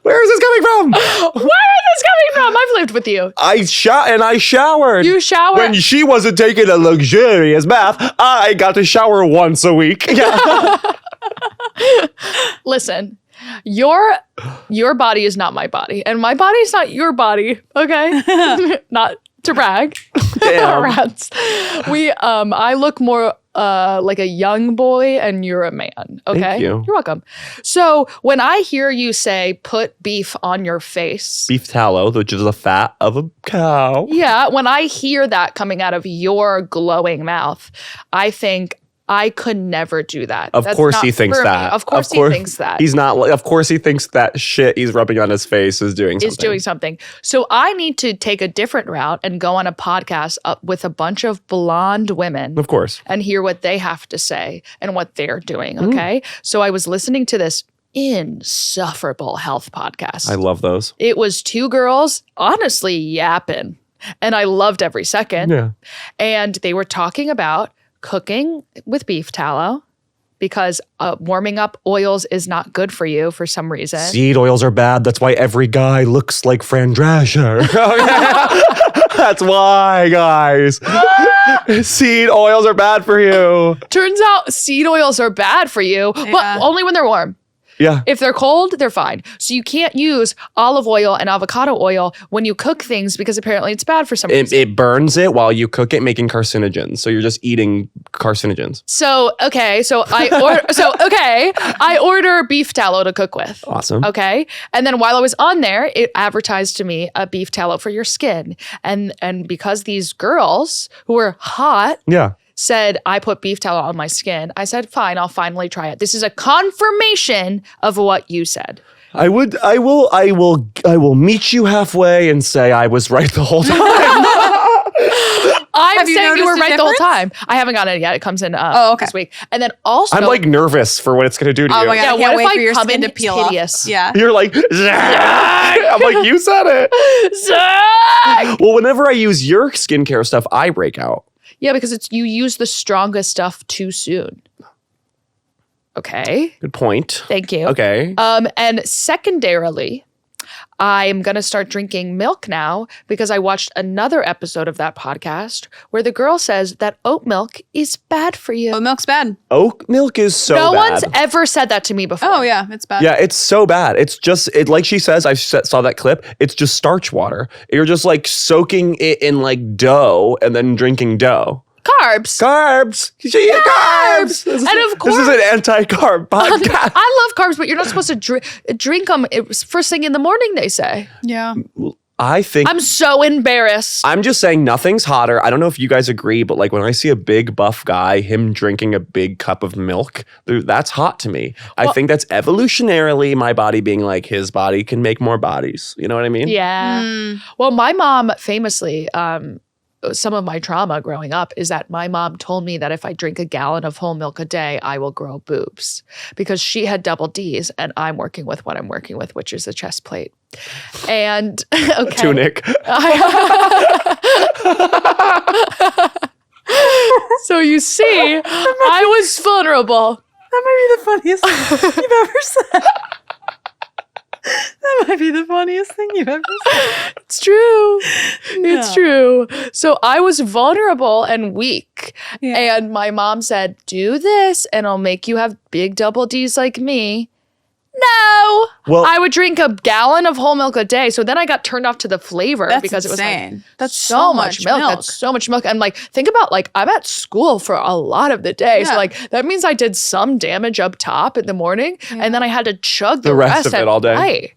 Where is this coming from? where is this coming from? I've lived with you. I showered. You shower When she wasn't taking a luxurious bath, I got to shower once a week. Yeah. Listen. Your body is not my body, and my body is not your body. Okay, not to brag. Damn. Rats. I look more like a young boy, and you're a man. Okay, Thank you. You're welcome. So when I hear you say "put beef on your face," Beef tallow, which is the fat of a cow. yeah, when I hear that coming out of your glowing mouth, I think, I could never do that. Of That's course not he thinks for me. that. Of course he thinks that. He's not. Of course he thinks that shit he's rubbing on his face is doing something. Is doing something. So I need to take a different route and go on a podcast with a bunch of blonde women. Of course. And hear what they have to say and what they're doing. Okay. So I was listening to this insufferable health podcast. I love those. It was two girls honestly yapping. And I loved every second. Yeah. And they were talking about cooking with beef tallow because warming up oils is not good for you for some reason. Seed oils are bad. That's why every guy looks like Fran Drescher. That's why, guys. Seed oils are bad for you. Turns out seed oils are bad for you, but only when they're warm. Yeah. If they're cold, they're fine. So you can't use olive oil and avocado oil when you cook things because apparently it's bad for some reason. It burns it while you cook it, making carcinogens. So you're just eating carcinogens. So I order beef tallow to cook with. Awesome. Okay. And then while I was on there, it advertised to me a beef tallow for your skin. And because these girls who were hot Yeah. said, I put beef tallow on my skin, I said, fine, I'll finally try it. This is a confirmation of what you said. I will meet you halfway and say I was right the whole time. I'm saying you were noticed a right the whole difference? time. I haven't gotten it yet. It comes in okay. this week. And then also, I'm like nervous for what it's going to do to you. Oh my God, Yeah, I what can't if wait I for your come skin in to peel hideous? off. Yeah. You're like, Zack! I'm like, you said it. Zack! Well, whenever I use your skincare stuff, I break out. Yeah, because you use the strongest stuff too soon. Okay. Good point. Thank you. Okay. And secondarily, I'm going to start drinking milk now because I watched another episode of that podcast where the girl says that oat milk is bad for you. Oat milk's bad. Oat milk is so No bad. one's ever said that to me before. Oh yeah, it's bad. Yeah, it's so bad. It's just, like she says, I saw that clip. It's just starch water. You're just like soaking it in like dough and then drinking dough. Carbs. Carbs. Carbs. And of course, This is an anti-carb podcast. I love carbs, but you're not supposed to drink them. It was first thing in the morning, they say. Yeah. I think I'm so embarrassed. I'm just saying nothing's hotter. I don't know if you guys agree, but like when I see a big buff guy, him drinking a big cup of milk, that's hot to me. I think that's evolutionarily my body being like, his body can make more bodies. You know what I mean? Yeah. Well, my mom famously, some of my trauma growing up is that my mom told me that if I drink a gallon of whole milk a day, I will grow boobs because she had double D's and I'm working with what I'm working with, which is a chest plate. And okay. Tunic. So you see, I was vulnerable. That might be the funniest thing you've ever said. That might be the funniest thing you've ever said. It's true. It's true. So I was vulnerable and weak. Yeah. And my mom said, do this and I'll make you have big double D's like me. No. Well, I would drink a gallon of whole milk a day. So then I got turned off to the flavor That's because insane. it was like, that's so much milk. That's so much milk. And like, think about like, I'm at school for a lot of the day. So like, that means I did some damage up top in the morning and then I had to chug the rest of it all day. Night.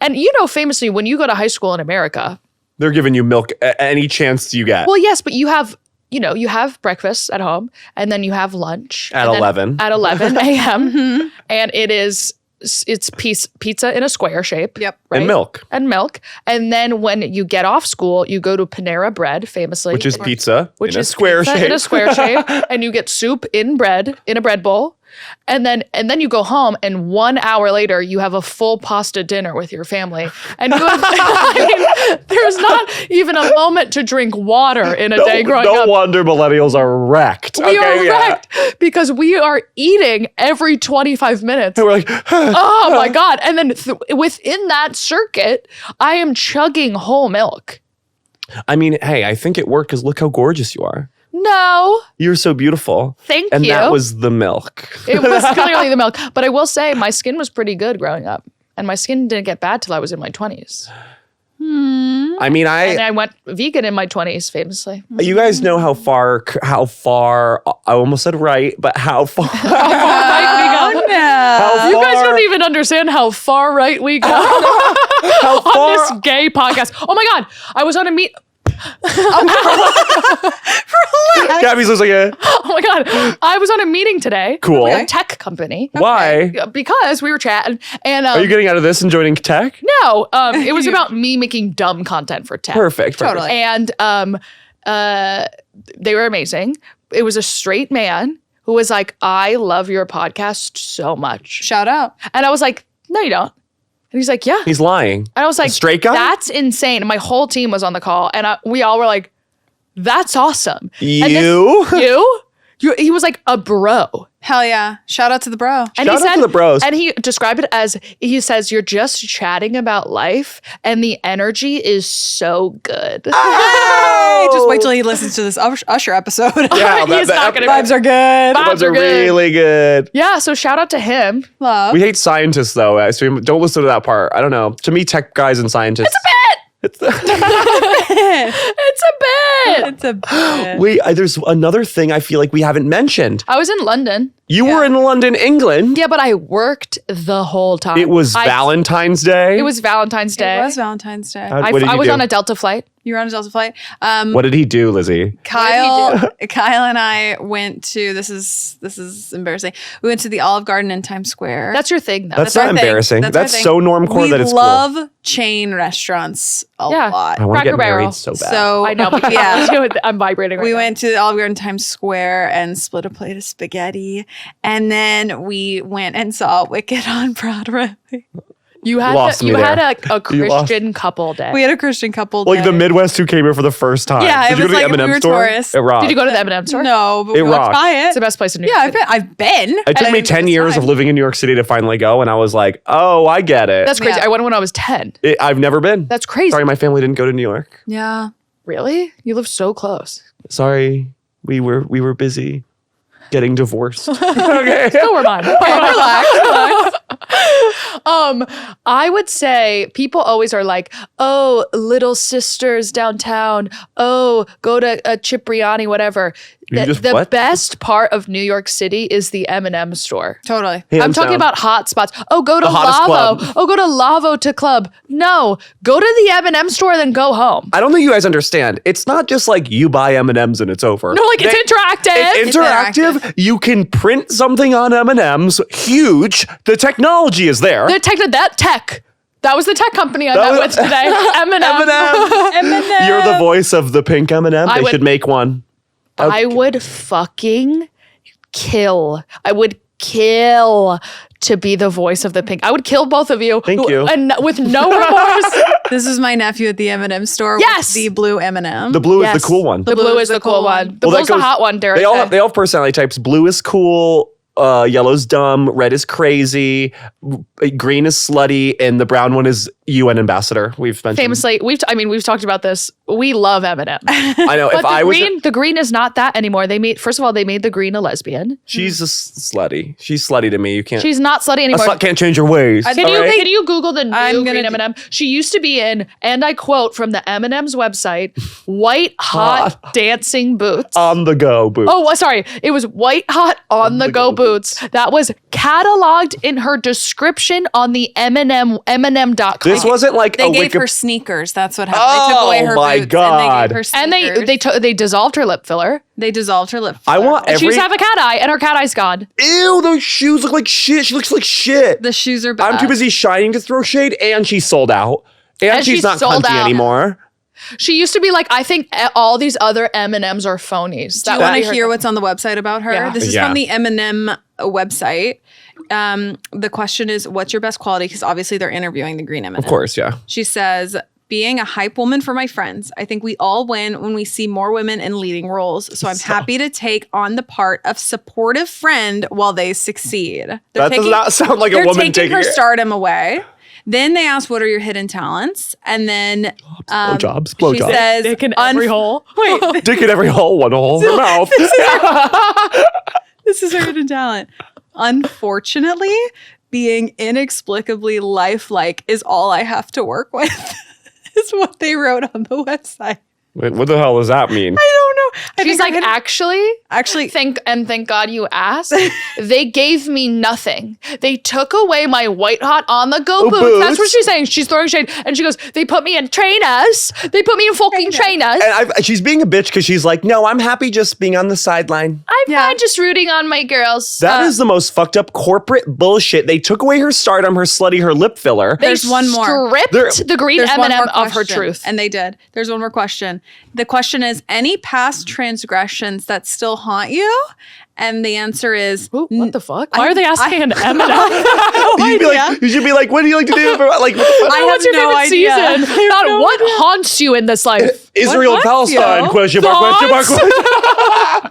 And you know, famously, when you go to high school in America, they're giving you milk any chance you get. well, yes, but you have you have breakfast at home, and then you have lunch at 11 a.m. And it's pizza in a square shape. Yep. Right? And milk. And then when you get off school, you go to Panera Bread, famously. Which is pizza in a square shape. And you get soup in a bread bowl. And then you go home, and 1 hour later you have a full pasta dinner with your family. And you have, there's not even a moment to drink water in a day growing up. No wonder millennials are wrecked. We are wrecked because we are eating every 25 minutes. And we're like, oh my God. And then within that circuit, I am chugging whole milk. I mean, hey, I think it worked because look how gorgeous you are. No. You're so beautiful. Thank you. And that was the milk. It was clearly the milk. But I will say my skin was pretty good growing up. And my skin didn't get bad till I was in my 20s. I mean, I went vegan in my 20s, famously. You guys know how far, I almost said right, but how far right we go. No. You guys don't even understand how far right we go on this gay podcast. Oh my God. I was on a Gabby's losing it. Oh my God. I was on a meeting today. Cool. With a tech company. Why? Because we were chatting. And are you getting out of this and joining tech? No. It was about me making dumb content for tech. Perfect. Totally. And they were amazing. It was a straight man who was like, I love your podcast so much. Shout out. And I was like, no, you don't. And he's like, yeah. He's lying. And I was like, a straight guy? That's insane. And my whole team was on the call. And we all were like, that's awesome. You? He was like a bro. Hell yeah. Shout out to the bro. And Shout out to the bros. And he described it as, he says, you're just chatting about life and the energy is so good. Hey, just wait till he listens to this Usher episode. Yeah, He's not gonna vibes are good. Vibes are really good. Yeah, so shout out to him. Love. We hate scientists though, so don't listen to that part. I don't know. To me, tech guys and scientists. It's a bit. It's a bit. It's a bit. There's another thing I feel like we haven't mentioned. I was in London. You were in London, England. Yeah, but I worked the whole time. It was Valentine's Day. It was Valentine's Day. It was Valentine's Day. I was on a Delta flight. You were on a Delta flight. What did he do, Lizzie? Kyle and I went to, this is embarrassing. We went to the Olive Garden in Times Square. That's your thing, though. That's not embarrassing. That's so normcore that it's cool. We love chain restaurants a lot. I want to get Cracker married so bad. So I know. But yeah, I'm vibrating right now. We went to the Olive Garden Times Square and split a plate of spaghetti. And then we went and saw Wicked on Broadway. You had a Christian couple day. We had a Christian couple day. Like the Midwest who came here for the first time. Yeah, Did you go to the M&M store? Tourists. It rocked. Did you go to the M&M store? No, but we rocked. walked by it. It's the best place in New York City. Yeah, I've been. It took me 10 years of living in New York City to finally go, and I was like, oh, I get it. That's crazy. I went when I was 10. I've never been. That's crazy. Sorry, my family didn't go to New York. Yeah. Really? You live so close. Sorry, we were busy getting divorced. Okay. So were mine. Relax. I would say people always are like, oh, Little Sisters downtown. Oh, go to a Cipriani, whatever. The best part of New York City is the M&M store. Totally. I'm talking about hot spots. Oh, go to Lavo. Oh, go to Lavo to club. No, go to the M&M store, then go home. I don't think you guys understand. It's not just like you buy M&Ms and it's over. No, like it's interactive. It's interactive. You can print something on M&Ms. Huge. The technology is there. That was the tech company I met with today. M&M. M&M. You're the voice of the pink M&M. They should make one. Okay. I would fucking kill. I would kill to be the voice of the pink. I would kill both of you. Thank you. And with no remorse. This is my nephew at the M&M store. Yes. With the blue M&M. The blue is the cool one. The blue is the cool one. The blue's the hot one, Derek. They all have personality types. Blue is cool. Yellow's dumb. Red is crazy. Green is slutty. And the brown one is UN ambassador. We've mentioned. Famously, we've talked about this. We love M&M. I know. But the green is not that anymore. They made the green a lesbian. She's a slutty. She's slutty to me. You can't. She's not slutty anymore. A slut can't change her ways. Can you Google the new green M&M? She used to be in, and I quote from the M&M's website, white hot dancing boots. On the go boots. Oh, sorry. It was white hot on the go boots. That was cataloged in her description on the M&M.com. This wasn't like they gave her sneakers. That's what happened. They took away her my boots God. and they gave her sneakers. And they dissolved her lip filler. They dissolved her lip filler. I want She used to have a cat eye, and her cat eye's gone. Ew, those shoes look like shit. She looks like shit. The shoes are bad. I'm too busy shining to throw shade, and she's sold out. And she's not sold cunty out. anymore. She used to be like, I think all these other M&Ms are phonies. Do you want to hear what's on the website about her? Yeah. This is from the M&M website. The question is, what's your best quality? Because obviously they're interviewing the green M&M. Of course, yeah. She says, being a hype woman for my friends. I think we all win when we see more women in leading roles. So I'm happy to take on the part of supportive friend while they succeed. That does not sound like a woman taking her stardom away. Then they ask, what are your hidden talents? And then blowjobs. She says, dick in every hole. Wait, dick in every hole, one hole in her mouth. This is her hidden talent. Unfortunately, being inexplicably lifelike is all I have to work with, is what they wrote on the website. Wait, what the hell does that mean? I don't know. She's like, actually, thank God you asked. They gave me nothing. They took away my white hot on the go boots. That's what she's saying. She's throwing shade, and she goes, "They put me in trainers. They put me in fucking trainers." And she's being a bitch because she's like, "No, I'm happy just being on the sideline. I'm fine just rooting on my girls." That is the most fucked up corporate bullshit. They took away her stardom, her slutty, her lip filler. There's one more. Stripped the green M&M of her truth, and they did. There's one more question. The question is, any past transgressions that still haunt you? And the answer is, what the fuck? Why are they asking an M&M? You should be like, what do you like to do? Like, what's your favorite season? Not what haunts you in this life. Israel and Palestine? Question mark.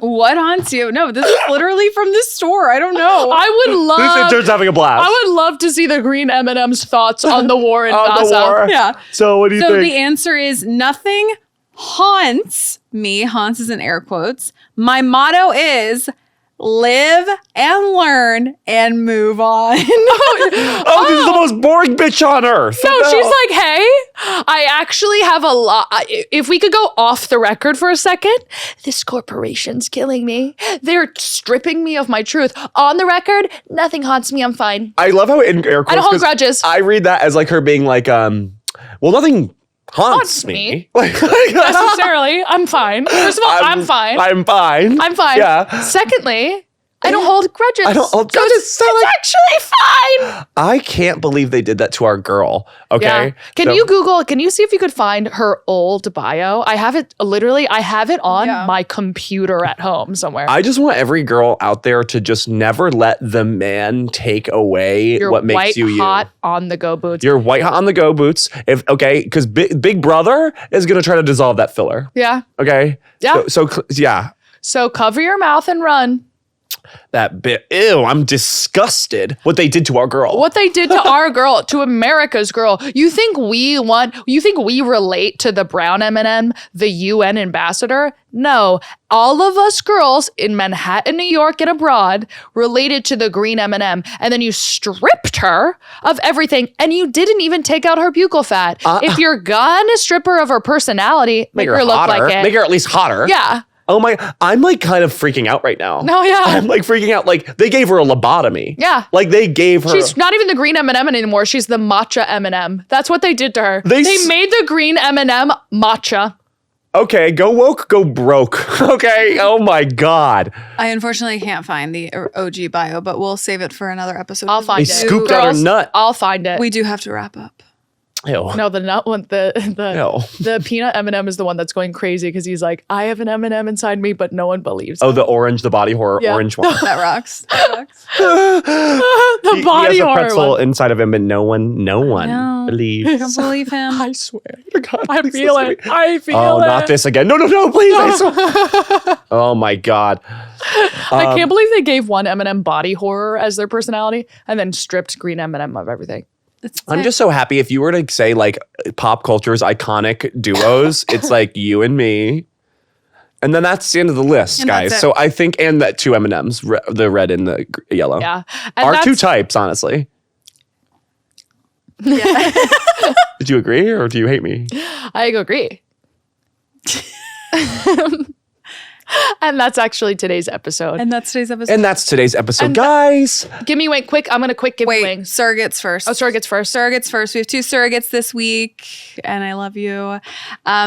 What haunts you? No, this is literally from this store. I don't know. I would love. This intern's having a blast. I would love to see the green M&M's thoughts on the war in Gaza. The war. Yeah. So what do you think? So the answer is nothing haunts me. Haunts is in air quotes. My motto is live and learn and move on. This is the most boring bitch on earth. No, she's like, hey, I actually have a lot. If we could go off the record for a second, this corporation's killing me. They're stripping me of my truth. On the record, nothing haunts me. I'm fine. I love how in air quotes. I don't hold grudges. I read that as like her being like, well, nothing haunts me. Like, necessarily. I'm fine. First of all, I'm fine. I'm fine. I'm fine. Yeah. Secondly, I don't hold grudges. I don't hold grudges. It's actually fine. I can't believe they did that to our girl. Okay. Yeah. Can you see if you could find her old bio? I have it on my computer at home somewhere. I just want every girl out there to just never let the man take away what makes you hot on the go boots. You're white hot on the go boots. Because Big Brother is going to try to dissolve that filler. Yeah. Okay. Yeah. So yeah. So cover your mouth and run. That bit. Ew, I'm disgusted. What they did to our girl. What they did to our girl, to America's girl. You think we relate to the brown M&M, the UN ambassador? No. All of us girls in Manhattan, New York, and abroad related to the green M&M. And then you stripped her of everything, and you didn't even take out her buccal fat. If you're gonna strip her of her personality, make her look hotter. like it. Make her at least hotter. Yeah. Oh my, I'm like kind of freaking out right now. No, yeah. I'm like freaking out. Like they gave her a lobotomy. Yeah. Like they gave her. She's not even the green M&M anymore. She's the matcha M&M. That's what they did to her. They made the green M&M matcha. Okay, go woke, go broke. Okay. Oh my God. I unfortunately can't find the OG bio, but we'll save it for another episode. I'll find it. They scooped out her nut. I'll find it. We do have to wrap up. Ew. No, the nut one, the peanut M&M is the one that's going crazy because he's like, I have an M&M inside me, but no one believes. Oh, the orange, the body horror orange one. That rocks. The body he has horror a pretzel one. inside of him, but no one believes. I don't believe him. I swear. God, I feel it. I feel it. Oh, not this again. No, please. I swear. Oh my God. I can't believe they gave one M&M body horror as their personality and then stripped green M&M of everything. I'm just so happy if you were to say like pop culture's iconic duos, it's like you and me. And then that's the end of the list, guys. So I think, and that two M&Ms, the red and the yellow. Yeah. Are two types, honestly. Yeah. Did you agree or do you hate me? I agree. And that's actually today's episode. And that's today's episode. Guys. Give me quick. I'm going to give me wings. Surrogates first. Oh, surrogates first. Surrogates first. We have 2 surrogates this week, and I love you.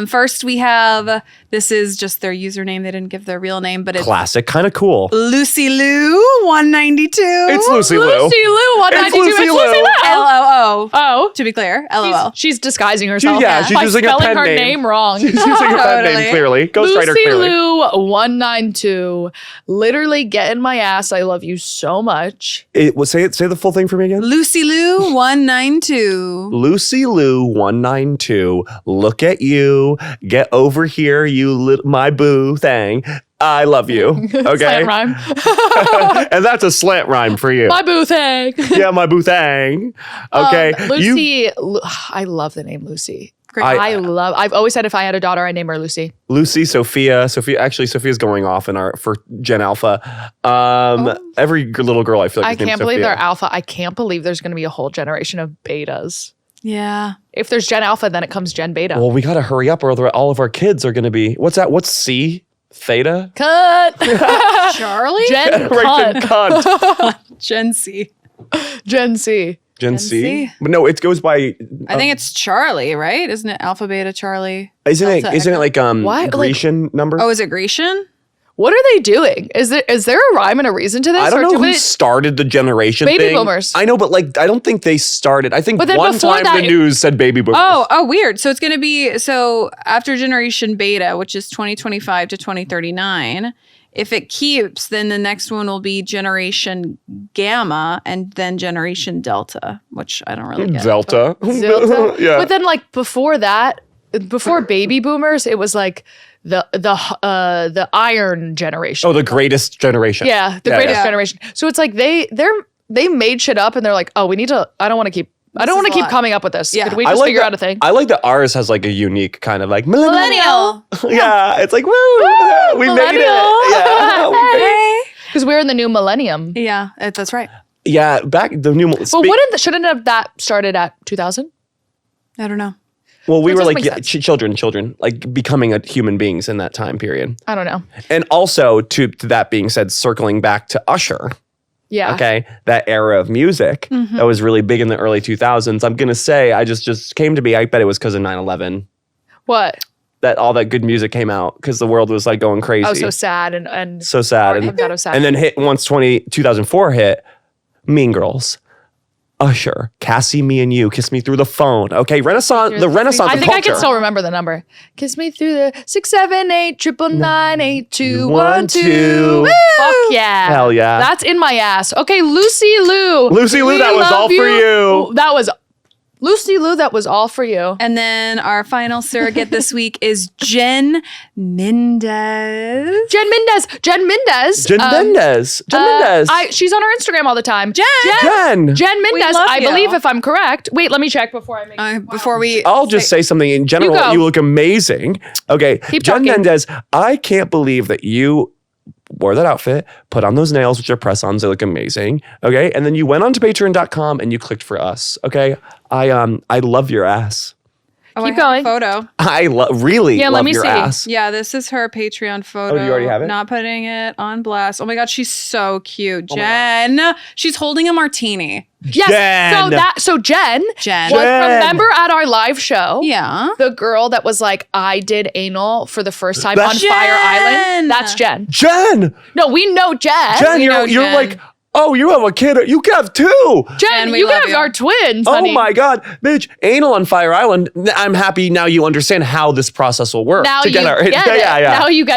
First, we have, this is just their username. They didn't give their real name, but it's classic, kind of cool. Lucy Lou 192. It's Lucy Lou. Lucy Lou 192. It's Lucy Lou. LOO. Oh. To be clear, LOL. She's disguising herself. She's by using a spelling pen her name wrong. She's using a pen name, clearly. Ghostwriter, Lucy clearly. Lou 192. Literally get in my ass. I love you so much. Say the full thing for me again. Lucy Lou 192. Lucy Lou 192. Look at you. Get over here, my boo thing. I love you. Okay. Slant rhyme. And that's a slant rhyme for you. My boo thing. Yeah, my boo thing. Okay. Lucy. I love the name Lucy. Great. I've always said if I had a daughter, I'd name her Lucy. Lucy, Sophia. Sophia's going off for Gen Alpha. Every little girl I feel like I is can't named believe Sophia. they're Alpha. I can't believe there's going to be a whole generation of betas. Yeah. If there's Gen Alpha, then it comes Gen Beta. Well, we got to hurry up or all of our kids are going to be, what's that? What's C? Theta? Cut. Charlie? Gen Right, cunt. Gen C. Gen C. Gen C? C? But no, it goes by. I think it's Charlie, right? Isn't it Alpha, Beta, Charlie? Isn't Delta, it like What? Grecian number? Oh, is it Grecian? What are they doing? Is there a rhyme and a reason to this? I don't know or who started the generation Baby thing. boomers. I know, but I don't think they started. I think But then one before time that, the news said baby boomers. Oh, weird. So it's going to be, after Generation Beta, which is 2025 to 2039, if it keeps, then the next one will be Generation Gamma and then Generation Delta, which I don't really get. Delta. Zilta? Yeah. But then before that, before baby boomers, it was the iron generation. Oh, the greatest generation. Yeah, the greatest generation. So it's they made shit up and they're like, oh, I don't want to keep coming up with this. Yeah. Could we just figure out a thing? I like that ours has a unique kind of millennial. Millennial. Yeah, it's like, woo, we made it. Yeah. Because we're in the new millennium. Yeah, that's right. Yeah, back the new. But shouldn't have that started at 2000? I don't know. Well, we That were doesn't make sense. children, becoming human beings in that time period. I don't know. And also, to that being said, circling back to Usher. Yeah. Okay, that era of music that was really big in the early 2000s. I'm gonna say, I just came to be. I bet it was because of 9/11. What? That all that good music came out because the world was going crazy. Oh, so sad and so sad. And then once 2004 hit, Mean Girls. Usher, Cassie, Me and You, Kiss Me Through the Phone. Okay, Renaissance I think culture. I can still remember the number. Kiss me through the 678 999 8212. Fuck yeah. Hell yeah. That's in my ass. Okay, Lucy Lou. Lucy Lou, We that was love all for you. That was Lucy Lou, that was all for you. And then our final surrogate this week is Jen Mendez. Jen Mendez. She's on her Instagram all the time. Jen Mendez. love I you. believe, if I'm correct. Wait, let me check before I make I'll just say something in general. You go. You look amazing. Okay, Keep Jen talking. Mendez, I can't believe that you wore that outfit, put on those nails, which are press-ons. They look amazing. Okay, and then you went on to patreon.com and you clicked for us. Okay, I love your ass. Keep going. Photo. I really Yeah, let love me your see. ass. Yeah, this is her Patreon photo. Oh, do you already have it? Not putting it on blast. Oh my God, she's so cute. Jen. She's holding a martini. Yes. Jen. So Jen was, Jen. remember at our live show? Yeah. The girl that was like, I did anal for the first time That's on Fire Jen. Island. That's Jen. Jen, No, we know Jen. Jen, know you're Jen. like, oh, you have a kid. You have two. Jen, we you love guys you. are twins, Oh honey. my God, bitch! Anal on Fire Island. I'm happy now. You understand how this process will work. Now to you get our, get it. Yeah. Now you've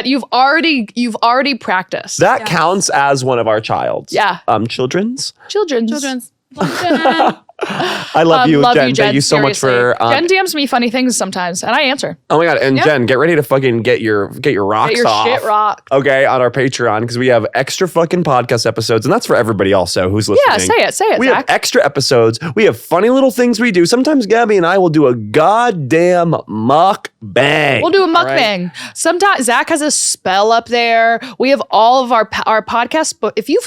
already practiced. That counts as one of our child's. Yeah. Children's. Children's. I love you, love Jen. you, Jen. Thank you so much seriously. for. Jen DMs me funny things sometimes, and I answer. Oh my God! And Jen, get ready to fucking get your rocks Get your off. shit rocked. Okay, on our Patreon because we have extra fucking podcast episodes, and that's for everybody also who's listening. Yeah, say it, We have Zach. extra episodes. We have funny little things we do. Sometimes Gabby and I will do a goddamn mukbang. We'll do a all right? mukbang. Sometimes Zach has a spell up there. We have all of our podcasts, but if you've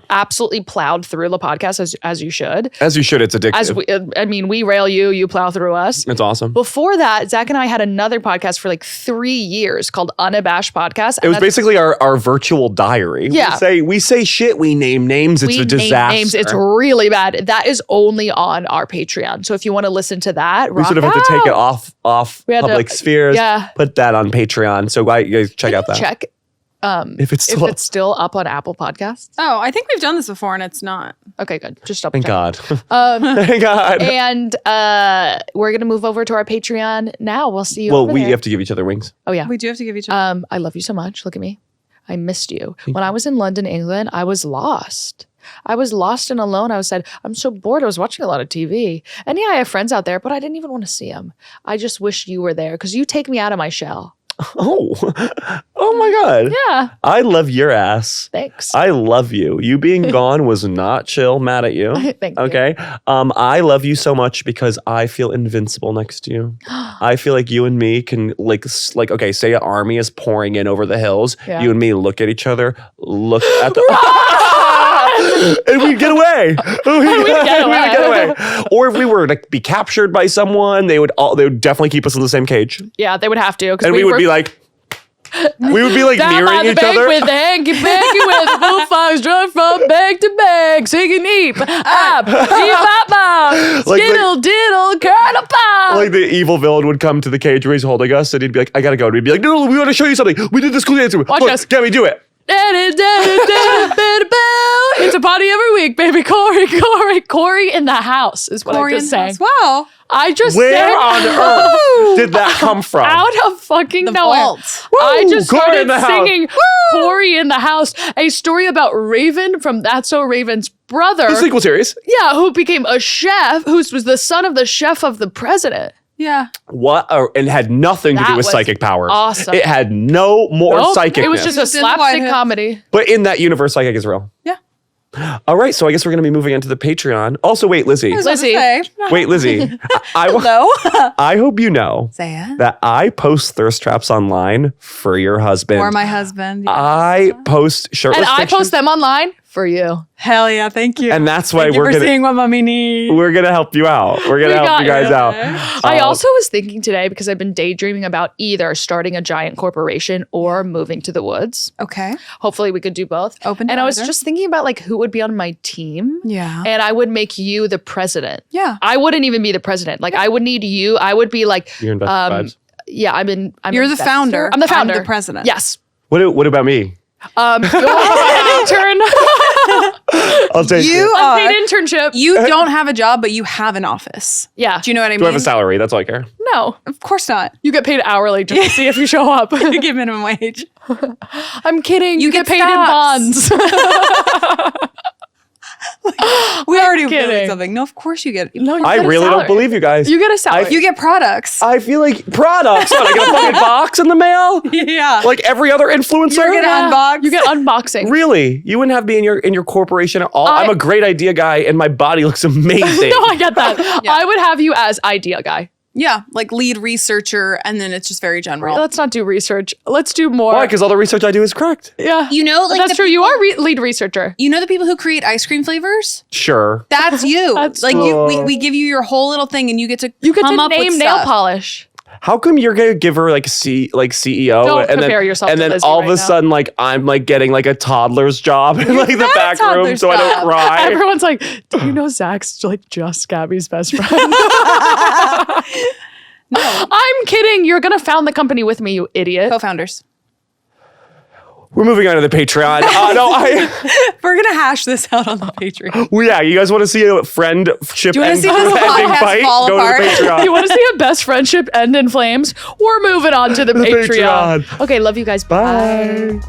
absolutely plowed through the podcast as you should, As you should. It's a addictive. We rail you, you plow through us. It's awesome. Before that, Zach and I had another podcast for like 3 years called Unabashed Podcast. It was basically our virtual diary. Yeah. We say shit, we name names, it's a disaster. Names. It's really bad. That is only on our Patreon. So if you want to listen to that, we sort of have to take it off public spheres. Yeah. Put that on Patreon. So you guys check out that. Check. If it's still up on Apple Podcasts. Oh, I think we've done this before and it's not. Okay, good. Just double Thank check. God. Thank God. And we're gonna move over to our Patreon now. We'll see you. Well, over we there. have to give each other wings. Oh yeah, we do have to give each other. I love you so much. Look at me. I missed you. When I was in London, England, I was lost. I was lost and alone. I said, I'm so bored. I was watching a lot of TV. And yeah, I have friends out there, but I didn't even want to see them. I just wish you were there because you take me out of my shell. Oh my God. Yeah. I love your ass. Thanks. I love you. You being gone was not chill, mad at you. Thank you. Okay. I love you so much because I feel invincible next to you. I feel like you and me can like okay, say an army is pouring in over the hills. Yeah. You and me look at each other, look at the and we'd get away. We'd get away. Or if we were to be captured by someone, they would definitely keep us in the same cage. Yeah, they would have to. And we would be like down by nearing the each bank other. with the hanky-panky with the bullfox drunk from bank to bank, singing eep, up, eep-up, skittle, diddle, curl pop. Like the evil villain would come to the cage where he's holding us, and he'd be like, I gotta go. And we'd be like, no, we want to show you something. We did this cool dance. Watch us. Gabby, do it. It's a party every week, baby. Corey in the house is what I just sang. Wow. I just Where sang. on earth did that come from? Out of fucking The nowhere. vault. I just Corey in started the singing Corey in the House, a story about Raven from That's So Raven's brother. The sequel series. Yeah, who became a chef, who was the son of the chef of the president. Yeah. What? And had nothing to That do with was psychic powers. awesome. It had no more Nope, psychicness. It was just a It's in the White slapstick House. comedy. But in that universe, psychic is real. Yeah. All right, so I guess we're going to be moving into the Patreon. Also, wait, Lizzie. Lizzie. Wait, Lizzie. Hello. I hope you know Say it. that I post thirst traps online for your husband. Or my husband. Yeah. I post shirtless And I pictures. post them online for you. Hell yeah. Thank you. And that's why Thank you we're for gonna seeing what mommy needs. we're gonna help you out. We're gonna help you guys out. I also was thinking today, because I've been daydreaming about either starting a giant corporation or moving to the woods. Okay. Hopefully we could do both. Open to And I was either. just thinking about like who would be on my team. Yeah. And I would make you the president. Yeah. I wouldn't even be the president. Like I would need you. I would be like, You're invested vibes. yeah, I'm You're the investor. founder. I'm the founder. I'm the president. Yes. What about me? Intern. I'll take You it. are. Unpaid internship. You don't have a job, but you have an office. Yeah. Do you know what I Do mean? I have a salary? That's all I care. No. Of course not. You get paid hourly just to see if you show up. You get minimum wage. I'm kidding. You get paid stocks. in bonds. We already kidding. realized something. No, of course you get. No, you I get a really salary. don't believe you guys. You get a salary. You get products. I feel like products. What, I get a fucking box in the mail? Yeah. Like every other influencer? You're gonna unbox. You get unboxing. Really? You wouldn't have me in your corporation at all? I'm a great idea guy and my body looks amazing. No, I get that. Yeah. I would have you as idea guy. Yeah, like lead researcher, and then it's just very general. Let's not do research. Let's do more. Why? Because all the research I do is correct. Yeah. You know, like That's true. You are lead researcher. You know the people who create ice cream flavors? Sure. That's you. That's like we give you your whole little thing, and you get to You get come to up with name nail stuff. polish. How come you're gonna give her like CEO Don't and compare then yourself and to then Lizzie all right of a now. sudden like I'm like getting like a toddler's job in like the not a back room toddler's so I don't job. cry. Everyone's like, do you know Zach's like just Gabby's best friend? No, I'm kidding. You're going to found the company with me, you idiot. co-founders. We're moving on to the Patreon. We're gonna hash this out on the Patreon. Well, yeah, you guys want to see a friendship Do you wanna see this ending podcast fight? fall Go apart? to the Patreon. You want to see a best friendship end in flames? We're moving on to the Patreon. Patreon. Okay, love you guys. Bye.